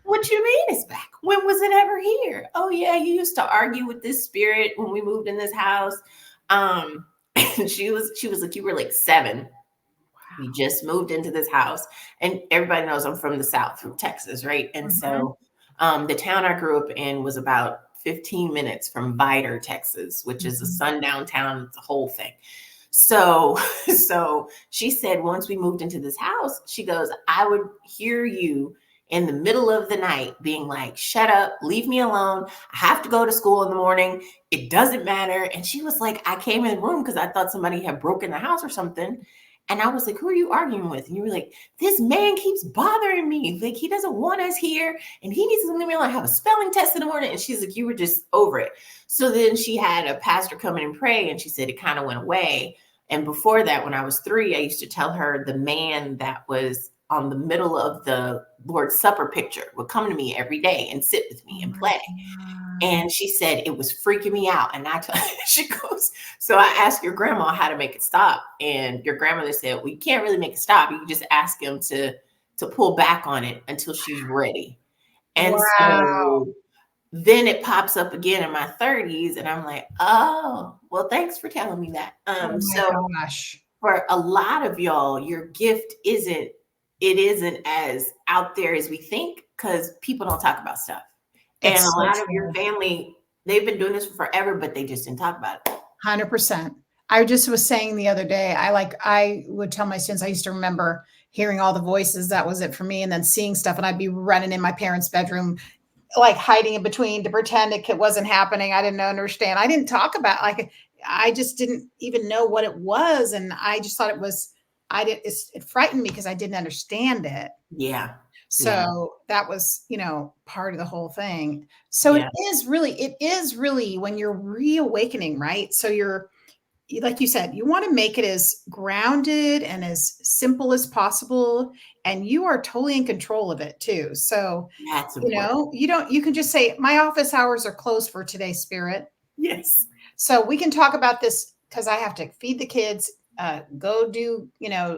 Speaker 1: What you mean it's back? When was it ever here? Oh yeah, you used to argue with this spirit when we moved in this house. And she was like, you were like 7. Wow. We just moved into this house, and everybody knows I'm from the South, from Texas, right? And so the town I grew up in was about 15 minutes from Vidor, Texas, which is a sundown town, the whole thing. So she said, once we moved into this house, she goes, I would hear you in the middle of the night being like, shut up, leave me alone. I have to go to school in the morning. It doesn't matter. And she was like, I came in the room because I thought somebody had broken the house or something. And I was like, who are you arguing with? And you were like, this man keeps bothering me. Like, he doesn't want us here. And he needs to leave me alone. I have a spelling test in the morning. And she's like, you were just over it. So then she had a pastor come in and pray. And she said it kind of went away. And before that, when I was 3, I used to tell her the man that was on the middle of the Lord's Supper picture would come to me every day and sit with me and play. And she said it was freaking me out. And she goes, so I asked your grandma how to make it stop. And your grandmother said, well, you can't really make it stop. You can just ask him to pull back on it until she's ready. And so then it pops up again in my 30s. And I'm like, oh, well, thanks for telling me that. For a lot of y'all, your gift isn't as out there as we think, because people don't talk about stuff. And a lot of your family, they've been doing this forever, but they just didn't talk about it.
Speaker 2: 100%. I just was saying the other day, I would tell my students, I used to remember hearing all the voices. That was it for me. And then seeing stuff. And I'd be running in my parents' bedroom, like hiding in between to pretend it wasn't happening. I didn't understand. I didn't talk about, I just didn't even know what it was. And I just thought it frightened me because I didn't understand it.
Speaker 1: Yeah.
Speaker 2: So that was, part of the whole thing. So it is really when you're reawakening, right? So you're, like you said, you want to make it as grounded and as simple as possible. And you are totally in control of it too. So,
Speaker 1: that's important.
Speaker 2: You can just say, my office hours are closed for today, Spirit.
Speaker 1: Yes.
Speaker 2: So we can talk about this because I have to feed the kids, go do,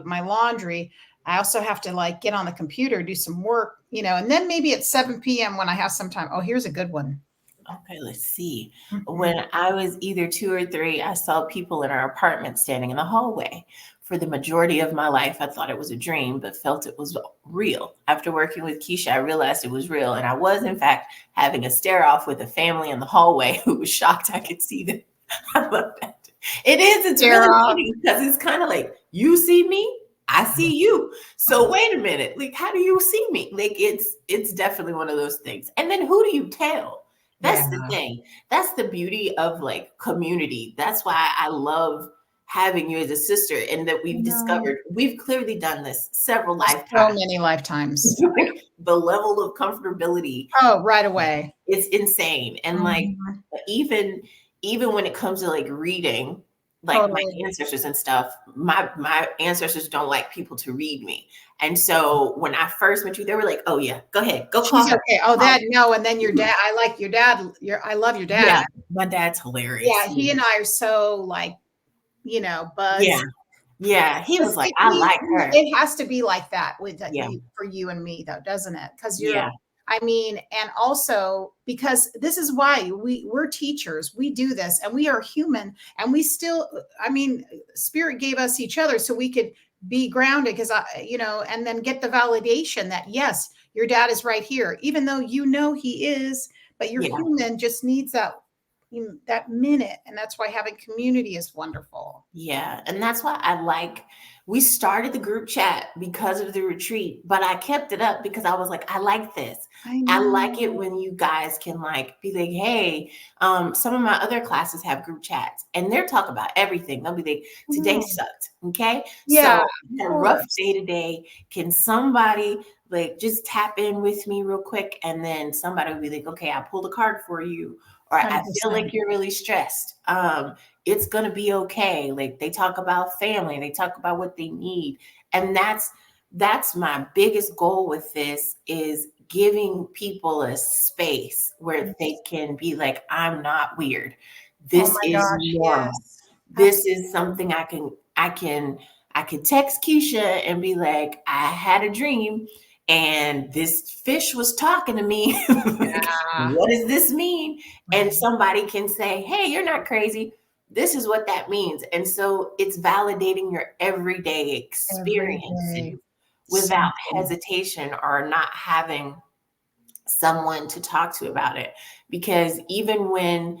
Speaker 2: my laundry. I also have to get on the computer, do some work, and then maybe at 7 p.m. when I have some time. Oh, here's a good one.
Speaker 1: Okay, let's see. When I was either 2 or 3, I saw people in our apartment standing in the hallway. For the majority of my life, I thought it was a dream, but felt it was real. After working with Kisha, I realized it was real. And I was, in fact, having a stare off with a family in the hallway who was shocked I could see them. I love that. It is. It's really funny because it's kind of like, you see me, I see you. So wait a minute. Like, how do you see me? Like, it's definitely one of those things. And then who do you tell?
Speaker 2: Yeah.
Speaker 1: That's the thing. That's the beauty of like community. That's why I love having you as a sister, and that we've
Speaker 2: No.
Speaker 1: discovered we've clearly done this several
Speaker 2: So
Speaker 1: lifetimes.
Speaker 2: many lifetimes.
Speaker 1: Like, the level of comfortability
Speaker 2: Oh, right away.
Speaker 1: is insane. And like
Speaker 2: Mhm.
Speaker 1: even even when it comes to like reading, like my
Speaker 2: Totally.
Speaker 1: ancestors and stuff, my ancestors don't like people to read me. And so when I first met you, they were like, "Oh yeah, go ahead, go call
Speaker 2: She's
Speaker 1: her."
Speaker 2: okay. Oh,
Speaker 1: Call
Speaker 2: that no, and then your
Speaker 1: her.
Speaker 2: dad, I like your dad. I love your dad.
Speaker 1: Yeah, my dad's hilarious.
Speaker 2: Yeah, he and I are so like,
Speaker 1: Yeah,
Speaker 2: buzz.
Speaker 1: yeah. He was
Speaker 2: Because
Speaker 1: like, "I like her."
Speaker 2: it has to be like that with
Speaker 1: Yeah,
Speaker 2: you for you and me though, doesn't it? Because
Speaker 1: yeah,
Speaker 2: I mean, and also because this is why we're teachers, we do this, and we are human, and we still, I mean, spirit gave us each other so we could be grounded because and then get the validation that yes, your dad is right here, even though he is, but your
Speaker 1: yeah.
Speaker 2: human just needs that minute, and that's why having community is wonderful.
Speaker 1: Yeah, and that's why I like we started the group chat because of the retreat, but I kept it up because I was like, I like this.
Speaker 2: I
Speaker 1: I like it
Speaker 2: know.
Speaker 1: when you guys can like be like, hey, some of my other classes have group chats and they're talk about everything. They'll be like,
Speaker 2: I
Speaker 1: today
Speaker 2: know.
Speaker 1: sucked. Okay.
Speaker 2: Yeah,
Speaker 1: So
Speaker 2: of
Speaker 1: a rough
Speaker 2: course.
Speaker 1: day today. Can somebody like just tap in with me real quick? And then somebody will be like, okay, I pulled a card for you, or I feel like
Speaker 2: 100%.
Speaker 1: you're really stressed. It's going to be okay. Like they talk about family, they talk about what they need. And that's my biggest goal with this is giving people a space where they
Speaker 2: Yes.
Speaker 1: can be like, I'm not weird.
Speaker 2: Oh
Speaker 1: This
Speaker 2: my
Speaker 1: is
Speaker 2: gosh,
Speaker 1: normal.
Speaker 2: yes.
Speaker 1: This is
Speaker 2: Absolutely.
Speaker 1: something I could text Keisha and be like, I had a dream and this fish was talking to me. Like,
Speaker 2: Yeah,
Speaker 1: what does this mean? And
Speaker 2: right.
Speaker 1: somebody can say, hey, you're not crazy. This is what that means. And so it's validating your everyday
Speaker 2: Every day.
Speaker 1: experiences
Speaker 2: So
Speaker 1: without
Speaker 2: good.
Speaker 1: hesitation or not having someone to talk to about it. Because even when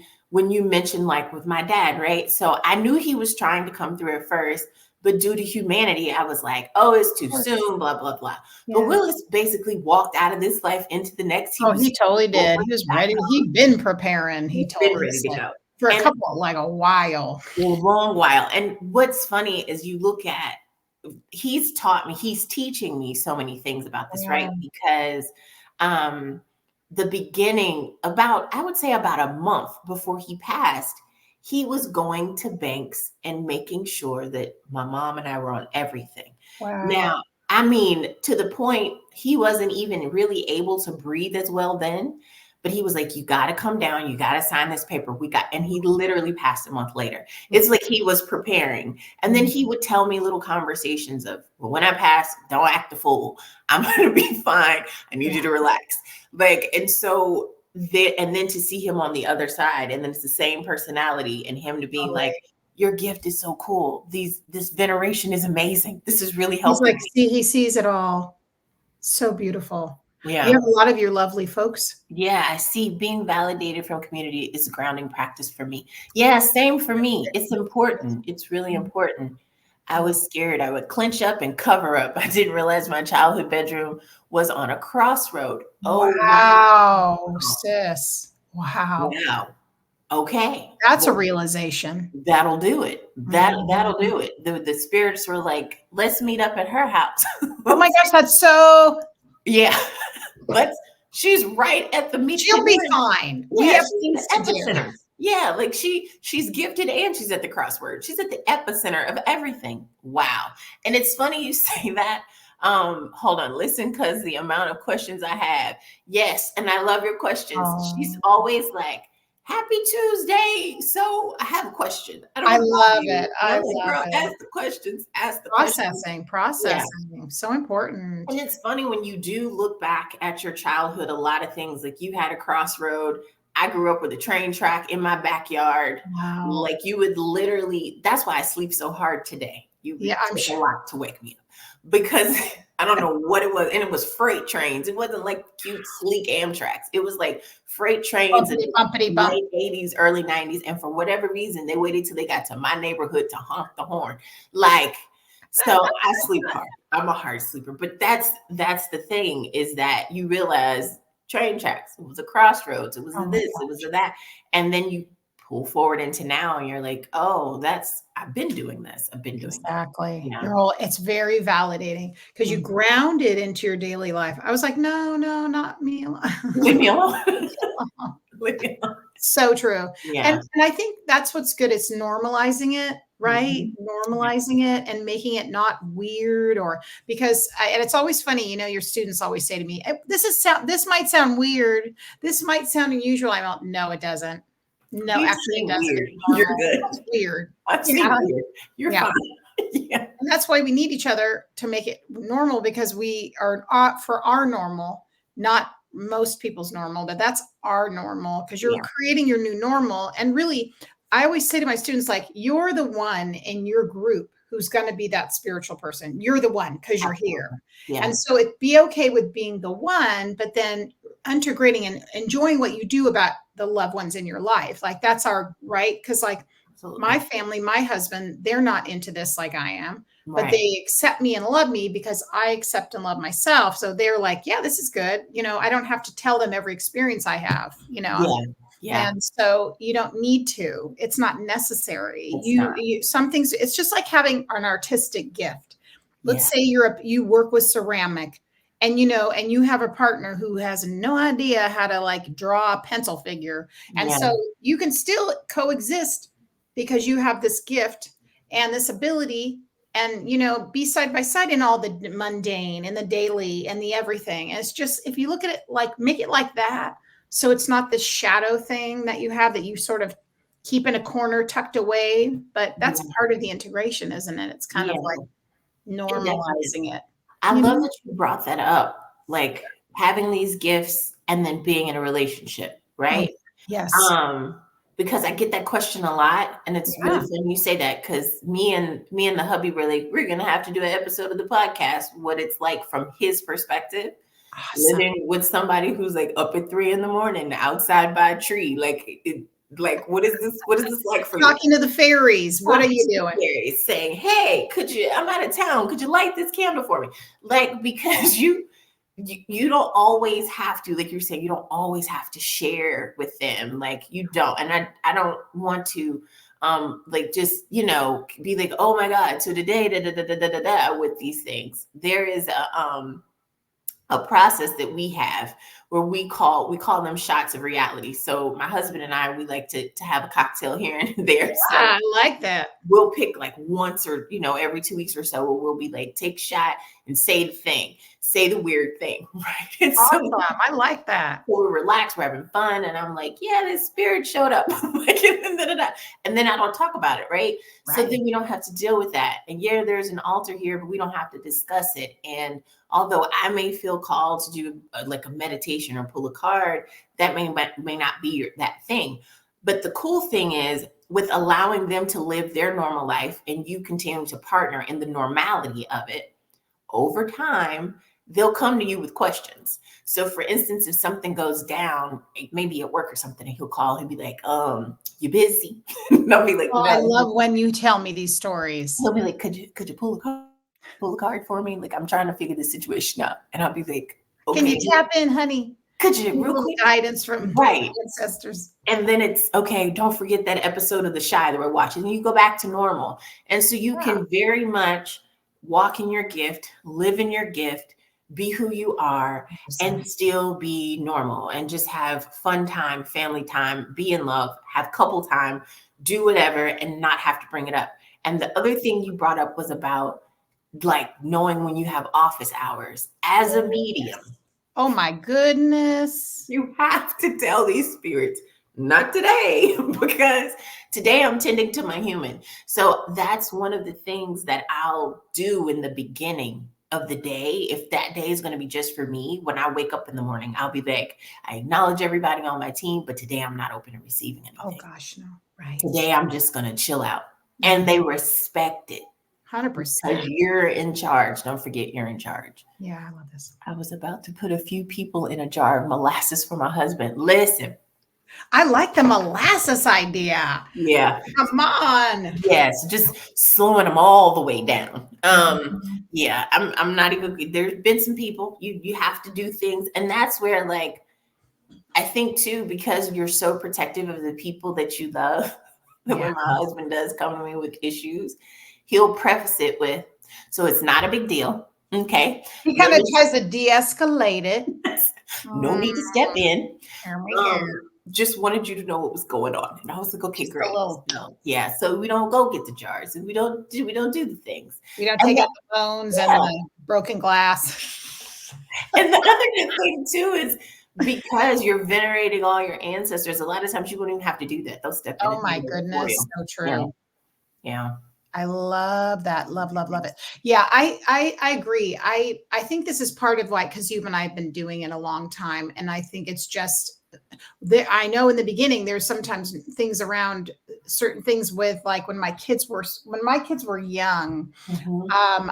Speaker 1: you mentioned like with my dad, right? So I knew he was trying to come through at first, but due to humanity, I was like, oh, it's
Speaker 2: Of
Speaker 1: too
Speaker 2: course.
Speaker 1: soon, blah blah blah. But
Speaker 2: Yeah.
Speaker 1: Willis basically walked out of this life into the next. He
Speaker 2: Oh,
Speaker 1: was
Speaker 2: he totally
Speaker 1: over
Speaker 2: did. He was
Speaker 1: back
Speaker 2: ready.
Speaker 1: home.
Speaker 2: He'd been preparing, he
Speaker 1: He's been
Speaker 2: told
Speaker 1: ready
Speaker 2: us,
Speaker 1: to
Speaker 2: like,
Speaker 1: go.
Speaker 2: for
Speaker 1: And
Speaker 2: a while.
Speaker 1: a long while. And what's funny is you look at he's taught me, he's teaching me so many things about this, right?
Speaker 2: Yeah.
Speaker 1: Because um the beginning, about I would say about a month before he passed, he was going to banks and making sure that my mom and I were on everything.
Speaker 2: Wow.
Speaker 1: Now, I mean, to the point he wasn't even really able to breathe as well then. But he was like, you got to come down. You got to sign this paper. And he literally passed a month later. It's like he was preparing. And then he would tell me little conversations of, well, when I pass, don't act a fool. I'm going to be fine. I need
Speaker 2: Yeah,
Speaker 1: you to relax. Like, and so and then to see him on the other side, and then it's the same personality, and him to be like,
Speaker 2: totally.
Speaker 1: your gift is so cool. This veneration is amazing. This is really
Speaker 2: He's like,
Speaker 1: helping me.
Speaker 2: see, he sees it all. So beautiful. You
Speaker 1: Yeah.
Speaker 2: have a lot of your lovely folks.
Speaker 1: Yeah, I see being validated from community is a grounding practice for me. Yeah, same for me. It's important. It's really important. I
Speaker 2: Yeah.
Speaker 1: was scared. I would clench up and cover up. I didn't realize my childhood bedroom was on a crossroad. Oh,
Speaker 2: Wow,
Speaker 1: wow.
Speaker 2: sis. Wow.
Speaker 1: Wow. Okay.
Speaker 2: That's a
Speaker 1: Well,
Speaker 2: realization.
Speaker 1: that'll do it. That'll
Speaker 2: Mhm.
Speaker 1: do it. The spirits were like, let's meet up at her house.
Speaker 2: Oh my gosh, that's so
Speaker 1: Yeah. Let's She's right at the meet the
Speaker 2: she'll be
Speaker 1: word.
Speaker 2: fine. We
Speaker 1: Yeah,
Speaker 2: have
Speaker 1: she's
Speaker 2: things to
Speaker 1: the
Speaker 2: do.
Speaker 1: epicenter. Yeah, like she's gifted and she's at the crossword. She's at the epicenter of everything. Wow. And it's funny you say that. Hold on, listen, because the amount of questions I have. Yes, and I love your questions. She's
Speaker 2: Oh,
Speaker 1: always like, Happy Tuesday. So I have a question. I don't
Speaker 2: I
Speaker 1: want to bother
Speaker 2: love it.
Speaker 1: you. And
Speaker 2: I
Speaker 1: I'm like,
Speaker 2: love
Speaker 1: girl,
Speaker 2: it.
Speaker 1: ask the questions, ask the questions.
Speaker 2: Processing,
Speaker 1: Yeah.
Speaker 2: processing. So important.
Speaker 1: And it's funny when you do look back at your childhood, a lot of things like you had a crossroad. I grew up with a train track in my backyard.
Speaker 2: Wow.
Speaker 1: Like you would literally, that's why I sleep so hard today.
Speaker 2: Yeah,
Speaker 1: It
Speaker 2: I'm
Speaker 1: took a
Speaker 2: sure.
Speaker 1: lot to wake me up because I don't know what it was. And it was freight trains. It wasn't like cute, sleek Amtrak's. It was like freight trains in
Speaker 2: Bumpity, bumpity,
Speaker 1: the
Speaker 2: bump.
Speaker 1: late 80s, early 90s. And for whatever reason, they waited till they got to my neighborhood to honk the horn. Like, So I sleep hard. I'm a hard sleeper. But that's the thing, is that you realize train tracks. It was a crossroads. It was
Speaker 2: Oh
Speaker 1: a
Speaker 2: my
Speaker 1: this. It was a that. And then you pull forward into now, and you're like, oh, I've been doing this. I've been doing that.
Speaker 2: Exactly.
Speaker 1: Yeah.
Speaker 2: Your whole it's very validating because you
Speaker 1: Mhm.
Speaker 2: ground it into your daily life. I was like, no, no, not me.
Speaker 1: Leave me alone.
Speaker 2: Leave me alone.
Speaker 1: Leave me alone.
Speaker 2: So true.
Speaker 1: Yeah.
Speaker 2: And I think that's what's good. It's normalizing it, right?
Speaker 1: Mhm. Yeah.
Speaker 2: Normalizing it and making it not weird or because and it's always funny, your students always say to me, this might sound weird. This might sound unusual. I'm like, no, it doesn't. No,
Speaker 1: We've
Speaker 2: actually it
Speaker 1: seen
Speaker 2: doesn't.
Speaker 1: weird.
Speaker 2: It's
Speaker 1: You're
Speaker 2: normal.
Speaker 1: good.
Speaker 2: It's weird.
Speaker 1: I've
Speaker 2: Yeah.
Speaker 1: seen weird. You're
Speaker 2: Yeah.
Speaker 1: fine. Yeah.
Speaker 2: And that's why we need each other to make it normal because we are for our normal, not most people's normal, but that's our normal because you're
Speaker 1: Yeah.
Speaker 2: creating your new normal. And really, I always say to my students, like, you're the one in your group who's going to be that spiritual person. You're the one because you're
Speaker 1: Absolutely.
Speaker 2: here.
Speaker 1: Yeah.
Speaker 2: And so it be okay with being the one, but then integrating and enjoying what you do about the loved ones in your life. Like that's our right. Because like
Speaker 1: Absolutely.
Speaker 2: my family, my husband, they're not into this like I am, but
Speaker 1: Right.
Speaker 2: they accept me and love me because I accept and love myself. So they're like, yeah, this is good. I don't have to tell them every experience I have,
Speaker 1: Yeah. Yeah.
Speaker 2: And so you don't need to. It's not necessary.
Speaker 1: It's not.
Speaker 2: Some things, it's just like having an artistic gift. Let's
Speaker 1: Yeah.
Speaker 2: say you work with ceramic and and you have a partner who has no idea how to like draw a pencil figure. And
Speaker 1: Yeah.
Speaker 2: so you can still coexist because you have this gift and this ability and be side by side in all the mundane and the daily and the everything. And it's just if you look at it like make it like that, so it's not this shadow thing that you have that you sort of keep in a corner tucked away, but that's
Speaker 1: Yeah.
Speaker 2: part of the integration, isn't it? It's kind of
Speaker 1: Yeah.
Speaker 2: like normalizing it.
Speaker 1: I
Speaker 2: You
Speaker 1: love
Speaker 2: know?
Speaker 1: that you brought that up, like having these gifts and then being in a relationship,
Speaker 2: Oh,
Speaker 1: right?
Speaker 2: yes.
Speaker 1: Because I get that question a lot, and it's really
Speaker 2: Yeah.
Speaker 1: fun you say that because me and the hubby were like, we're gonna have to do an episode of the podcast, what it's like from his perspective,
Speaker 2: Awesome.
Speaker 1: living with somebody who's like up at 3 a.m. outside by a tree. Like what is this? What is this like for you?
Speaker 2: Talking to the fairies. What are you doing?
Speaker 1: Saying, hey, I'm out of town. Could you light this candle for me? Like, because you don't always have to, like you're saying, you don't always have to share with them. Like you don't. And I don't want to like just, be like, oh my God, so today, with these things. There is a process that we have where we call them shots of reality. So my husband and I, we like to have a cocktail here and there. So
Speaker 2: I like that.
Speaker 1: we'll pick like once or every 2 weeks or so, we'll be like, take a shot and say the thing, say the weird thing, right? And so
Speaker 2: Awesome. I like that.
Speaker 1: we're relaxed, we're having fun, and I'm like, yeah, this spirit showed up. Like, and then I don't talk about it, right? So
Speaker 2: Right.
Speaker 1: then we don't have to deal with that. And yeah, there's an altar here, but we don't have to discuss it. And although I may feel called to do like a meditation or pull a card, that may not be that thing. But the cool thing is, with allowing them to live their normal life and you continue to partner in the normality of it, over time, they'll come to you with questions. So for instance, if something goes down, maybe at work or something, and he'll call and be like, you busy? And I'll be like,
Speaker 2: Oh, I
Speaker 1: no.
Speaker 2: love when you tell me these stories.
Speaker 1: He'll be like, could you pull a card for me? Like, I'm trying to figure this situation out. And I'll be like, okay.
Speaker 2: Can you tap in, honey?
Speaker 1: Could you
Speaker 2: A
Speaker 1: real
Speaker 2: little
Speaker 1: quick?
Speaker 2: guidance from
Speaker 1: Right.
Speaker 2: ancestors.
Speaker 1: And then it's okay, don't forget that episode of The Shy that we're watching. And you go back to normal. And so you can very much walk in your gift, live in your gift, be who you are, and still be normal and just have fun time, family time, be in love, have couple time, do whatever, and not have to bring it up. And the other thing you brought up was about like knowing when you have office hours as a medium.
Speaker 2: Oh my goodness.
Speaker 1: You have to tell these spirits, not today, because today I'm tending to my human. So that's one of the things that I'll do in the beginning of the day. If that day is going to be just for me, when I wake up in the morning, I'll be like, I acknowledge everybody on my team, but today I'm not open to receiving anything.
Speaker 2: Oh gosh, no. Right.
Speaker 1: Today I'm just going to chill out. And they respect it.
Speaker 2: 100%.
Speaker 1: Because you're in charge. Don't forget you're in charge.
Speaker 2: Yeah, I love this.
Speaker 1: I was about to put a few people in a jar of molasses for my husband. Listen,
Speaker 2: I like the molasses idea.
Speaker 1: Yeah.
Speaker 2: Come on.
Speaker 1: Yes, just slowing them all the way down.
Speaker 2: Mhm.
Speaker 1: Yeah, I'm not even. There's been some people you have to do things, and that's where like I think too, because you're so protective of the people that you love. That
Speaker 2: Yeah.
Speaker 1: when my husband does come to me with issues, he'll preface it with, "So it's not a big deal, okay?
Speaker 2: He
Speaker 1: No
Speaker 2: kind of
Speaker 1: need,
Speaker 2: tries to de-escalate it.
Speaker 1: no
Speaker 2: Mm,
Speaker 1: need to step in.
Speaker 2: here we go.
Speaker 1: Just wanted you to know what was going on." And I was like, "Okay,
Speaker 2: Just a
Speaker 1: great."
Speaker 2: little.
Speaker 1: So yeah, so we don't go get the jars, and we don't do the things.
Speaker 2: We don't
Speaker 1: And
Speaker 2: take
Speaker 1: that,
Speaker 2: out the bones and
Speaker 1: yeah.
Speaker 2: the broken glass.
Speaker 1: And the other good thing too is because you're venerating all your ancestors, a lot of times you won't even have to do that. They'll step in
Speaker 2: Oh
Speaker 1: and
Speaker 2: my
Speaker 1: handle it for
Speaker 2: goodness,
Speaker 1: you.
Speaker 2: so
Speaker 1: Yeah,
Speaker 2: true.
Speaker 1: yeah.
Speaker 2: I love that. Love, love, love it. Yeah, I agree. I think this is part of like because you and I have been doing it a long time, and I think it's just there. I know in the beginning there's sometimes things around certain things with like when my kids were young.
Speaker 1: Mhm.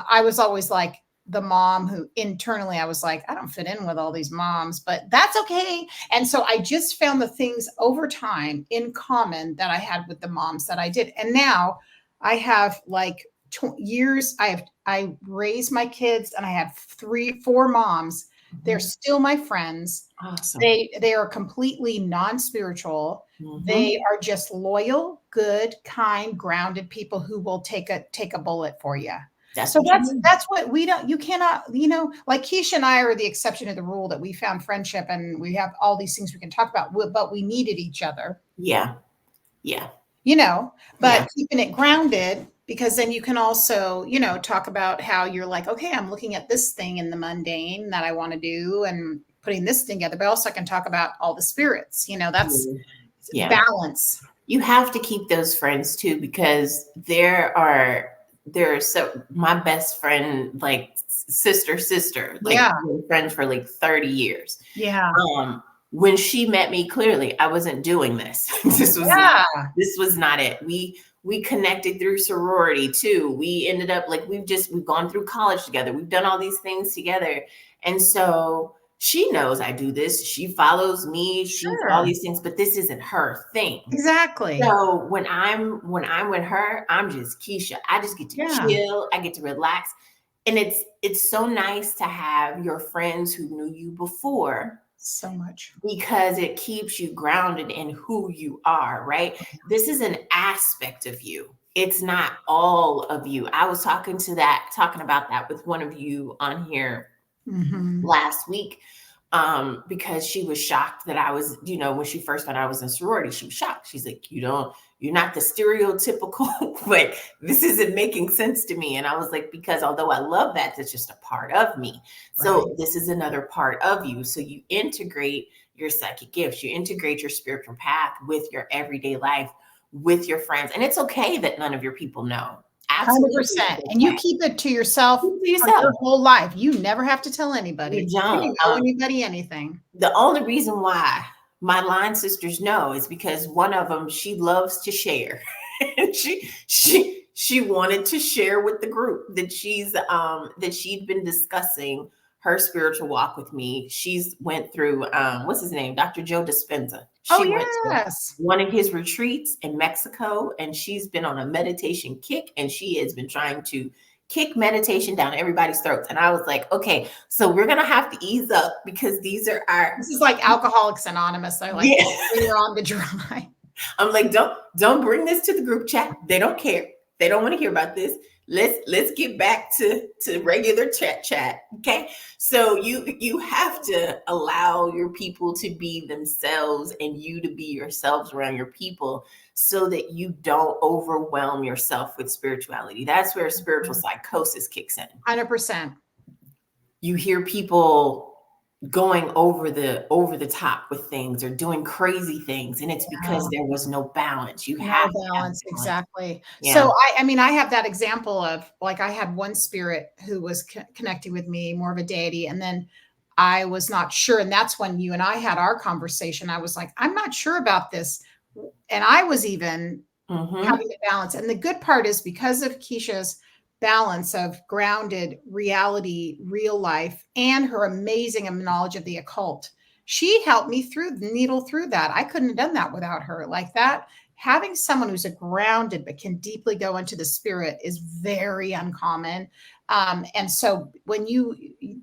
Speaker 2: I was always like the mom who internally I was like, I don't fit in with all these moms, but that's okay. And so I just found the things over time in common that I had with the moms that I did. And now I have like years, I raised my kids and I have four moms. They're
Speaker 1: Mhm.
Speaker 2: still my friends.
Speaker 1: Awesome.
Speaker 2: They are completely non-spiritual. They
Speaker 1: Mhm.
Speaker 2: are just loyal, good, kind, grounded people who will take a bullet for you.
Speaker 1: That's
Speaker 2: So
Speaker 1: what you need.
Speaker 2: that's what we don't you cannot, like Keisha and I are the exception to the rule that we found friendship and we have all these things we can talk about, but we needed each other,
Speaker 1: Yeah, yeah,
Speaker 2: you know,
Speaker 1: yeah.
Speaker 2: but keeping it grounded because then you can also, talk about how you're like, okay, I'm looking at this thing in the mundane that I want to do and putting this together, but also I can talk about all the spirits, that's
Speaker 1: Yeah. Yeah.
Speaker 2: balance.
Speaker 1: You have to keep those friends too because there are so my best friend, like sister, like
Speaker 2: Yeah.
Speaker 1: we've been friends for like 30 years.
Speaker 2: Yeah.
Speaker 1: Um, when she met me, clearly I wasn't doing this.
Speaker 2: Yeah.
Speaker 1: This was not it. We connected through sorority too. We ended up like we've gone through college together. We've done all these things together. And so she knows I do this. She follows me. She's all
Speaker 2: Sure.
Speaker 1: these things, but this isn't her thing.
Speaker 2: Exactly.
Speaker 1: So when I'm with her, I'm just Keisha. I just get to
Speaker 2: Yeah.
Speaker 1: chill. I get to relax. And it's so nice to have your friends who knew you before
Speaker 2: So much.
Speaker 1: because it keeps you grounded in who you are, right? This is an aspect of you. It's not all of you. I was talking about that with one of you on here
Speaker 2: Hmm.
Speaker 1: last week because she was shocked that I was, when she first found out I was in sorority, she was shocked. She's like, you're not the stereotypical, but this isn't making sense to me. And I was like, because although I love that, that's just a part of me.
Speaker 2: Right.
Speaker 1: So this is another part of you. So you integrate your psychic gifts, you integrate your spiritual path with your everyday life, with your friends. And it's okay that none of your people know. Absolutely.
Speaker 2: 100%.
Speaker 1: It's
Speaker 2: And you
Speaker 1: okay.
Speaker 2: keep it to yourself
Speaker 1: Keep it to
Speaker 2: for your
Speaker 1: yourself.
Speaker 2: whole life. You never have to tell
Speaker 1: You
Speaker 2: anybody. You
Speaker 1: don't.
Speaker 2: didn't owe anybody anything.
Speaker 1: The only reason why my line sisters know is because one of them, she loves to share. And she wanted to share with the group that she'd been discussing her spiritual walk with me. She's went through what's his name? Dr. Joe Dispenza.
Speaker 2: Oh,
Speaker 1: She went to
Speaker 2: yes.
Speaker 1: one of his retreats in Mexico and she's been on a meditation kick and she has been trying to kick meditation down everybody's throats. And I was like, okay, so we're gonna have to ease up because these are our
Speaker 2: This is like Alcoholics Anonymous. They're like,
Speaker 1: yeah.
Speaker 2: when you're on the dry.
Speaker 1: I'm like, don't bring this to the group chat. They don't care. They don't want to hear about this. Let's get back to regular chat. Okay. So you have to allow your people to be themselves and you to be yourselves around your people so that you don't overwhelm yourself with spirituality. That's where spiritual psychosis kicks in.
Speaker 2: 100%.
Speaker 1: You hear people going over the top with things or doing crazy things and it's because
Speaker 2: Yeah.
Speaker 1: there was no balance. You have
Speaker 2: No
Speaker 1: to have
Speaker 2: balance,
Speaker 1: balance.
Speaker 2: exactly.
Speaker 1: Yeah.
Speaker 2: So I mean, I have that example of like I had one spirit who was connecting with me, more of a deity, and then I was not sure, and that's when you and I had our conversation. I was like, I'm not sure about this, and I was even
Speaker 1: Mhm.
Speaker 2: having to balance. And the good part is because of Keisha's balance of grounded reality, real life, and her amazing knowledge of the occult. she helped me needle through that. I couldn't have done that without her. Like that, having someone who's a grounded but can deeply go into the spirit is very uncommon. And so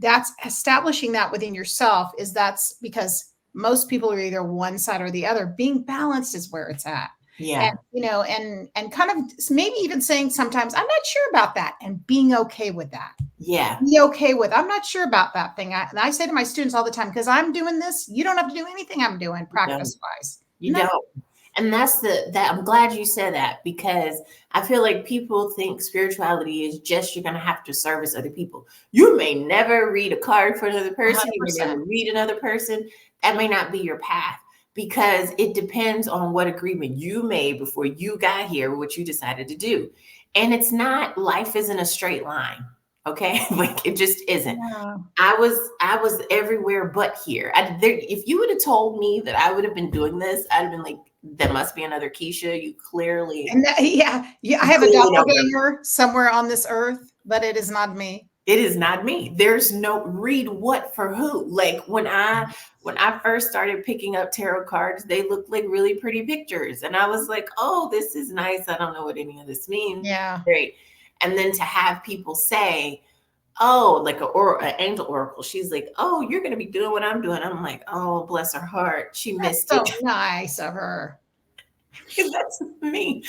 Speaker 2: that's establishing that within yourself, that's because most people are either one side or the other. Being balanced is where it's at.
Speaker 1: Yeah.
Speaker 2: And, and kind of maybe even saying sometimes, I'm not sure about that, and being okay with that.
Speaker 1: Yeah.
Speaker 2: Be okay with, I'm not sure about that thing. And I say to my students all the time, because I'm doing this, you don't have to do anything I'm doing practice wise.
Speaker 1: You don't. And I'm glad you said that, because I feel like people think spirituality is just, you're going to have to service other people. You may never read a card for another person.
Speaker 2: 100%.
Speaker 1: You may never read another person. That may not be your path, because it depends on what agreement you made before you got here, what you decided to do. And it's not, life isn't a straight line. Okay. Like it just isn't.
Speaker 2: Yeah.
Speaker 1: I was everywhere but here. If you would have told me that I would have been doing this, I'd have been like, there must be another Kisha. You clearly.
Speaker 2: And yeah. I have a doppelganger somewhere on this earth, but it is not me.
Speaker 1: It is not me. There's no read what for who. Like when I first started picking up tarot cards, they looked like really pretty pictures. And I was like, oh, this is nice. I don't know what any of this means.
Speaker 2: Yeah.
Speaker 1: Great. And then to have people say, oh, like an angel oracle, she's like, oh, you're going to be doing what I'm doing. I'm like, oh, bless her heart. She missed
Speaker 2: it.
Speaker 1: So
Speaker 2: nice of her.
Speaker 1: That's me.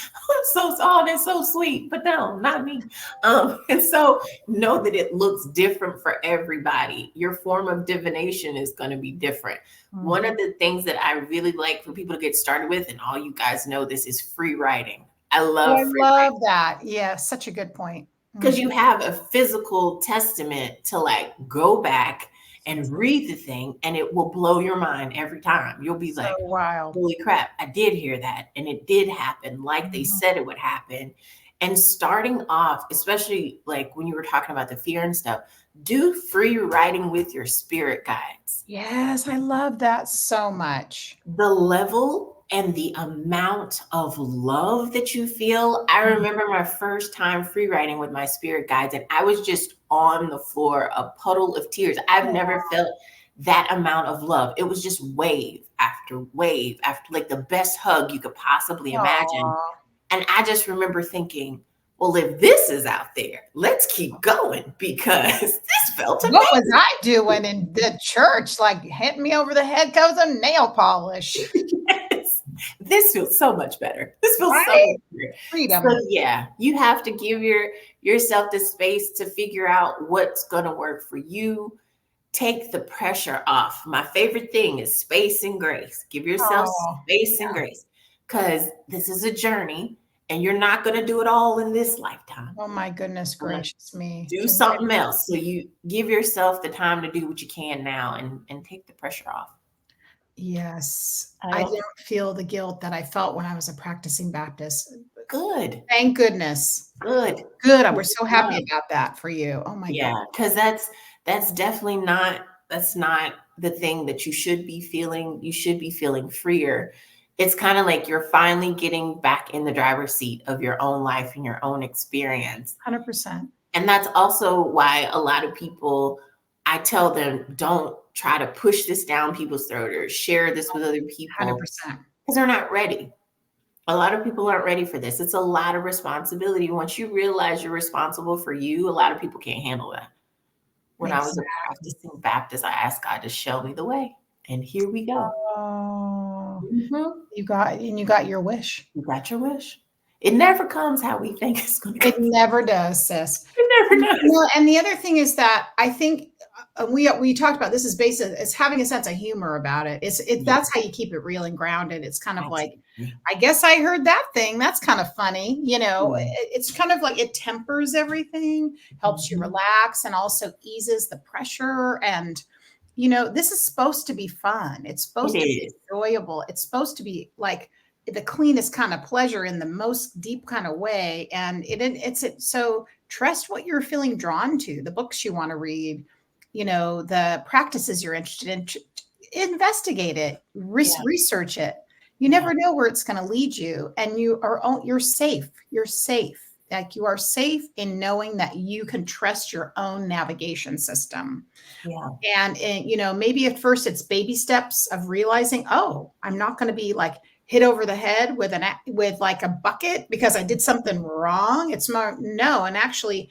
Speaker 1: That's so sweet, but no, not me. And so know that it looks different for everybody. Your form of divination is going to be different. Mm-hmm. One of the things that I really like for people to get started with, and all you guys know this, is free writing. I love
Speaker 2: that. Yeah, such a good point.
Speaker 1: Because you have a physical testament to like go back and read the thing, and it will blow your mind every time. You'll be like,
Speaker 2: wild.
Speaker 1: Holy crap, I did hear that. And it did happen like they said it would happen. And starting off, especially like when you were talking about the fear and stuff, do free writing with your spirit guides.
Speaker 2: Yes, I love that so much.
Speaker 1: The level and the amount of love that you feel. I remember my first time free writing with my spirit guides, and I was just on the floor, a puddle of tears. I've never felt that amount of love. It was just wave after wave after, like the best hug you could possibly imagine. And I just remember thinking, well, if this is out there, let's keep going, because this felt amazing.
Speaker 2: What was I doing in the church? Like hitting me over the head because of nail polish.
Speaker 1: Yes. This feels so much better. This feels so much better.
Speaker 2: Freedom.
Speaker 1: So yeah, you have to give yourself the space to figure out what's going to work for you. Take the pressure off. My favorite thing is space and grace. Give yourself space and grace, because this is a journey. And you're not going to do it all in this lifetime.
Speaker 2: Oh my goodness gracious me.
Speaker 1: Do something else. So you give yourself the time to do what you can now, and take the pressure off.
Speaker 2: Yes. I don't feel the guilt that I felt when I was a practicing Baptist.
Speaker 1: Good.
Speaker 2: Thank goodness.
Speaker 1: Good.
Speaker 2: We're so happy about that for you. Oh my God.
Speaker 1: Yeah. Because that's definitely that's not the thing that you should be feeling. You should be feeling freer. It's kind of like you're finally getting back in the driver's seat of your own life and your own experience.
Speaker 2: 100%.
Speaker 1: And that's also why a lot of people, I tell them, don't try to push this down people's throat or share this with other people.
Speaker 2: 100%.
Speaker 1: Because they're not ready. A lot of people aren't ready for this. It's a lot of responsibility. Once you realize you're responsible for you, a lot of people can't handle that. When I was a practicing Baptist, I asked God to show me the way. And here we go.
Speaker 2: You got your wish.
Speaker 1: You got your wish. It never comes how we think it's going to come.
Speaker 2: It never does, sis.
Speaker 1: It never does.
Speaker 2: Well, and the other thing is that I think we talked about, this is it's having a sense of humor about it. That's how you keep it real and grounded. It's kind of like, I guess I heard that thing. That's kind of funny. It's kind of like it tempers everything, helps you relax, and also eases the pressure. And this is supposed to be fun. It's supposed to be enjoyable. It's supposed to be like the cleanest kind of pleasure in the most deep kind of way. And so trust what you're feeling drawn to, the books you want to read, the practices you're interested in. Investigate it, research it. You never know where it's going to lead you, and you're safe. You're safe. Like you are safe in knowing that you can trust your own navigation system.
Speaker 1: Yeah.
Speaker 2: And you know, maybe at first it's baby steps of realizing, oh, I'm not going to be like hit over the head with like a bucket because I did something wrong. It's more no, and actually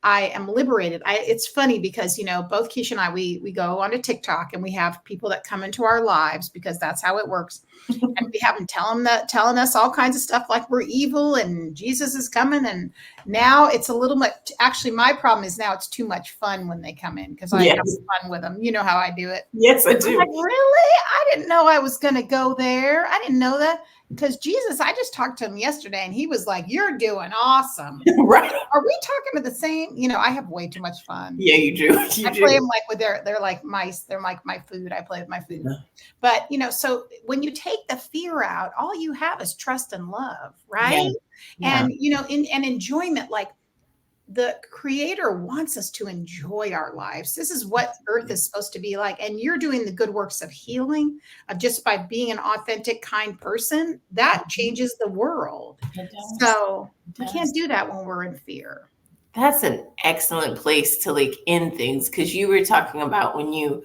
Speaker 2: I am liberated. It's funny because, you know, both Keisha and I, we go onto TikTok and we have people that come into our lives because that's how it works. And we have them telling us all kinds of stuff like we're evil and Jesus is coming. And now it's a little much. Actually, my problem is now it's too much fun when they come in because I have
Speaker 1: Yes.
Speaker 2: fun with them. You know how I do it.
Speaker 1: Yes, I
Speaker 2: I'm
Speaker 1: do.
Speaker 2: like, really? I didn't know I was going to go there. I didn't know that because Jesus, I just talked to him yesterday and he was like, you're doing awesome.
Speaker 1: Right.
Speaker 2: Are we talking to the same? You know, I have way too much fun.
Speaker 1: Yeah, you do. You
Speaker 2: I play
Speaker 1: do.
Speaker 2: them like with they're like mice. They're like my food. I play with my food.
Speaker 1: Yeah.
Speaker 2: But, you know, so when you take the fear out, all you have is trust and love,
Speaker 1: Yeah.
Speaker 2: right?
Speaker 1: Yeah.
Speaker 2: And, you know, and enjoyment, like the creator wants us to enjoy our lives. This is what earth is supposed to be like. And you're doing the good works of healing, of just by being an authentic, kind person, that changes the world.
Speaker 1: It does.
Speaker 2: So
Speaker 1: It
Speaker 2: we
Speaker 1: does.
Speaker 2: can't do that when we're in fear.
Speaker 1: That's an excellent place to like end things because you were talking about when you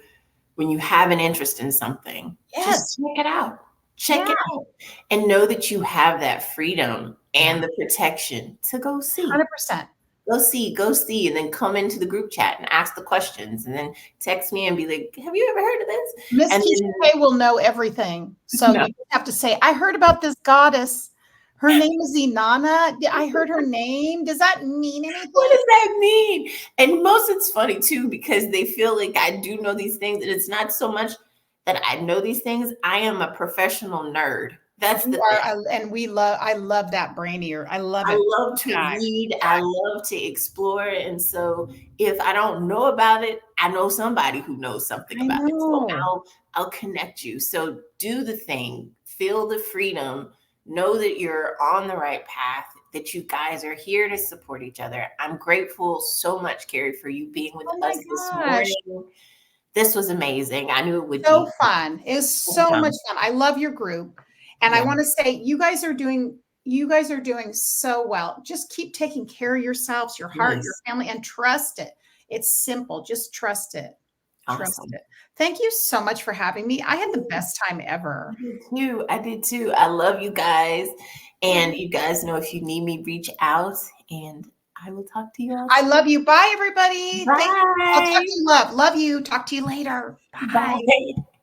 Speaker 1: have an interest in something, just
Speaker 2: Yes.
Speaker 1: check it out. Check
Speaker 2: Yeah.
Speaker 1: it out and know that you have that freedom
Speaker 2: Yeah.
Speaker 1: and the protection to go see.
Speaker 2: 100%.
Speaker 1: Go see, and then come into the group chat and ask the questions, and then text me and be like, "Have you ever heard of this?"
Speaker 2: Miss
Speaker 1: And
Speaker 2: Kisha
Speaker 1: then,
Speaker 2: K will know everything. So
Speaker 1: no,
Speaker 2: you just have to say, I heard about this goddess. Her name is Inanna. I heard her name. Does that mean
Speaker 1: what
Speaker 2: anything?
Speaker 1: does that mean? And most it's funny too because they feel like I do know these things, and it's not so much that I know these things. I am a professional nerd. That's
Speaker 2: You
Speaker 1: the
Speaker 2: are,
Speaker 1: thing.
Speaker 2: and I love that brainier. I love
Speaker 1: I
Speaker 2: it.
Speaker 1: love to
Speaker 2: Dive,
Speaker 1: read. I
Speaker 2: dive.
Speaker 1: love to explore. And so if I don't know about it, I know somebody who knows something
Speaker 2: I
Speaker 1: about it. So
Speaker 2: know.
Speaker 1: I'll connect you. So do the thing, feel the freedom, know that you're on the right path, that you guys are here to support each other. I'm grateful so much, Carey, for you being with
Speaker 2: Oh my
Speaker 1: us this
Speaker 2: gosh.
Speaker 1: morning. This was amazing. I knew it would
Speaker 2: So
Speaker 1: be.
Speaker 2: fun. It was so much fun. I love your group. And I
Speaker 1: Yeah.
Speaker 2: want to say you guys are doing so well. Just keep taking care of yourselves, your heart, your
Speaker 1: Yes.
Speaker 2: family, and trust it. It's simple. Just trust it. Trust
Speaker 1: Awesome.
Speaker 2: it. Thank you so much for having me. I had the best time ever.
Speaker 1: I did too. I did too. I love you guys. And you guys know if you need me, reach out and I will talk to you all
Speaker 2: I
Speaker 1: soon.
Speaker 2: love you. Bye, everybody. Thank you. I'll talk
Speaker 1: Bye.
Speaker 2: to you, love. Love you. Talk to you later. Bye.
Speaker 1: Bye.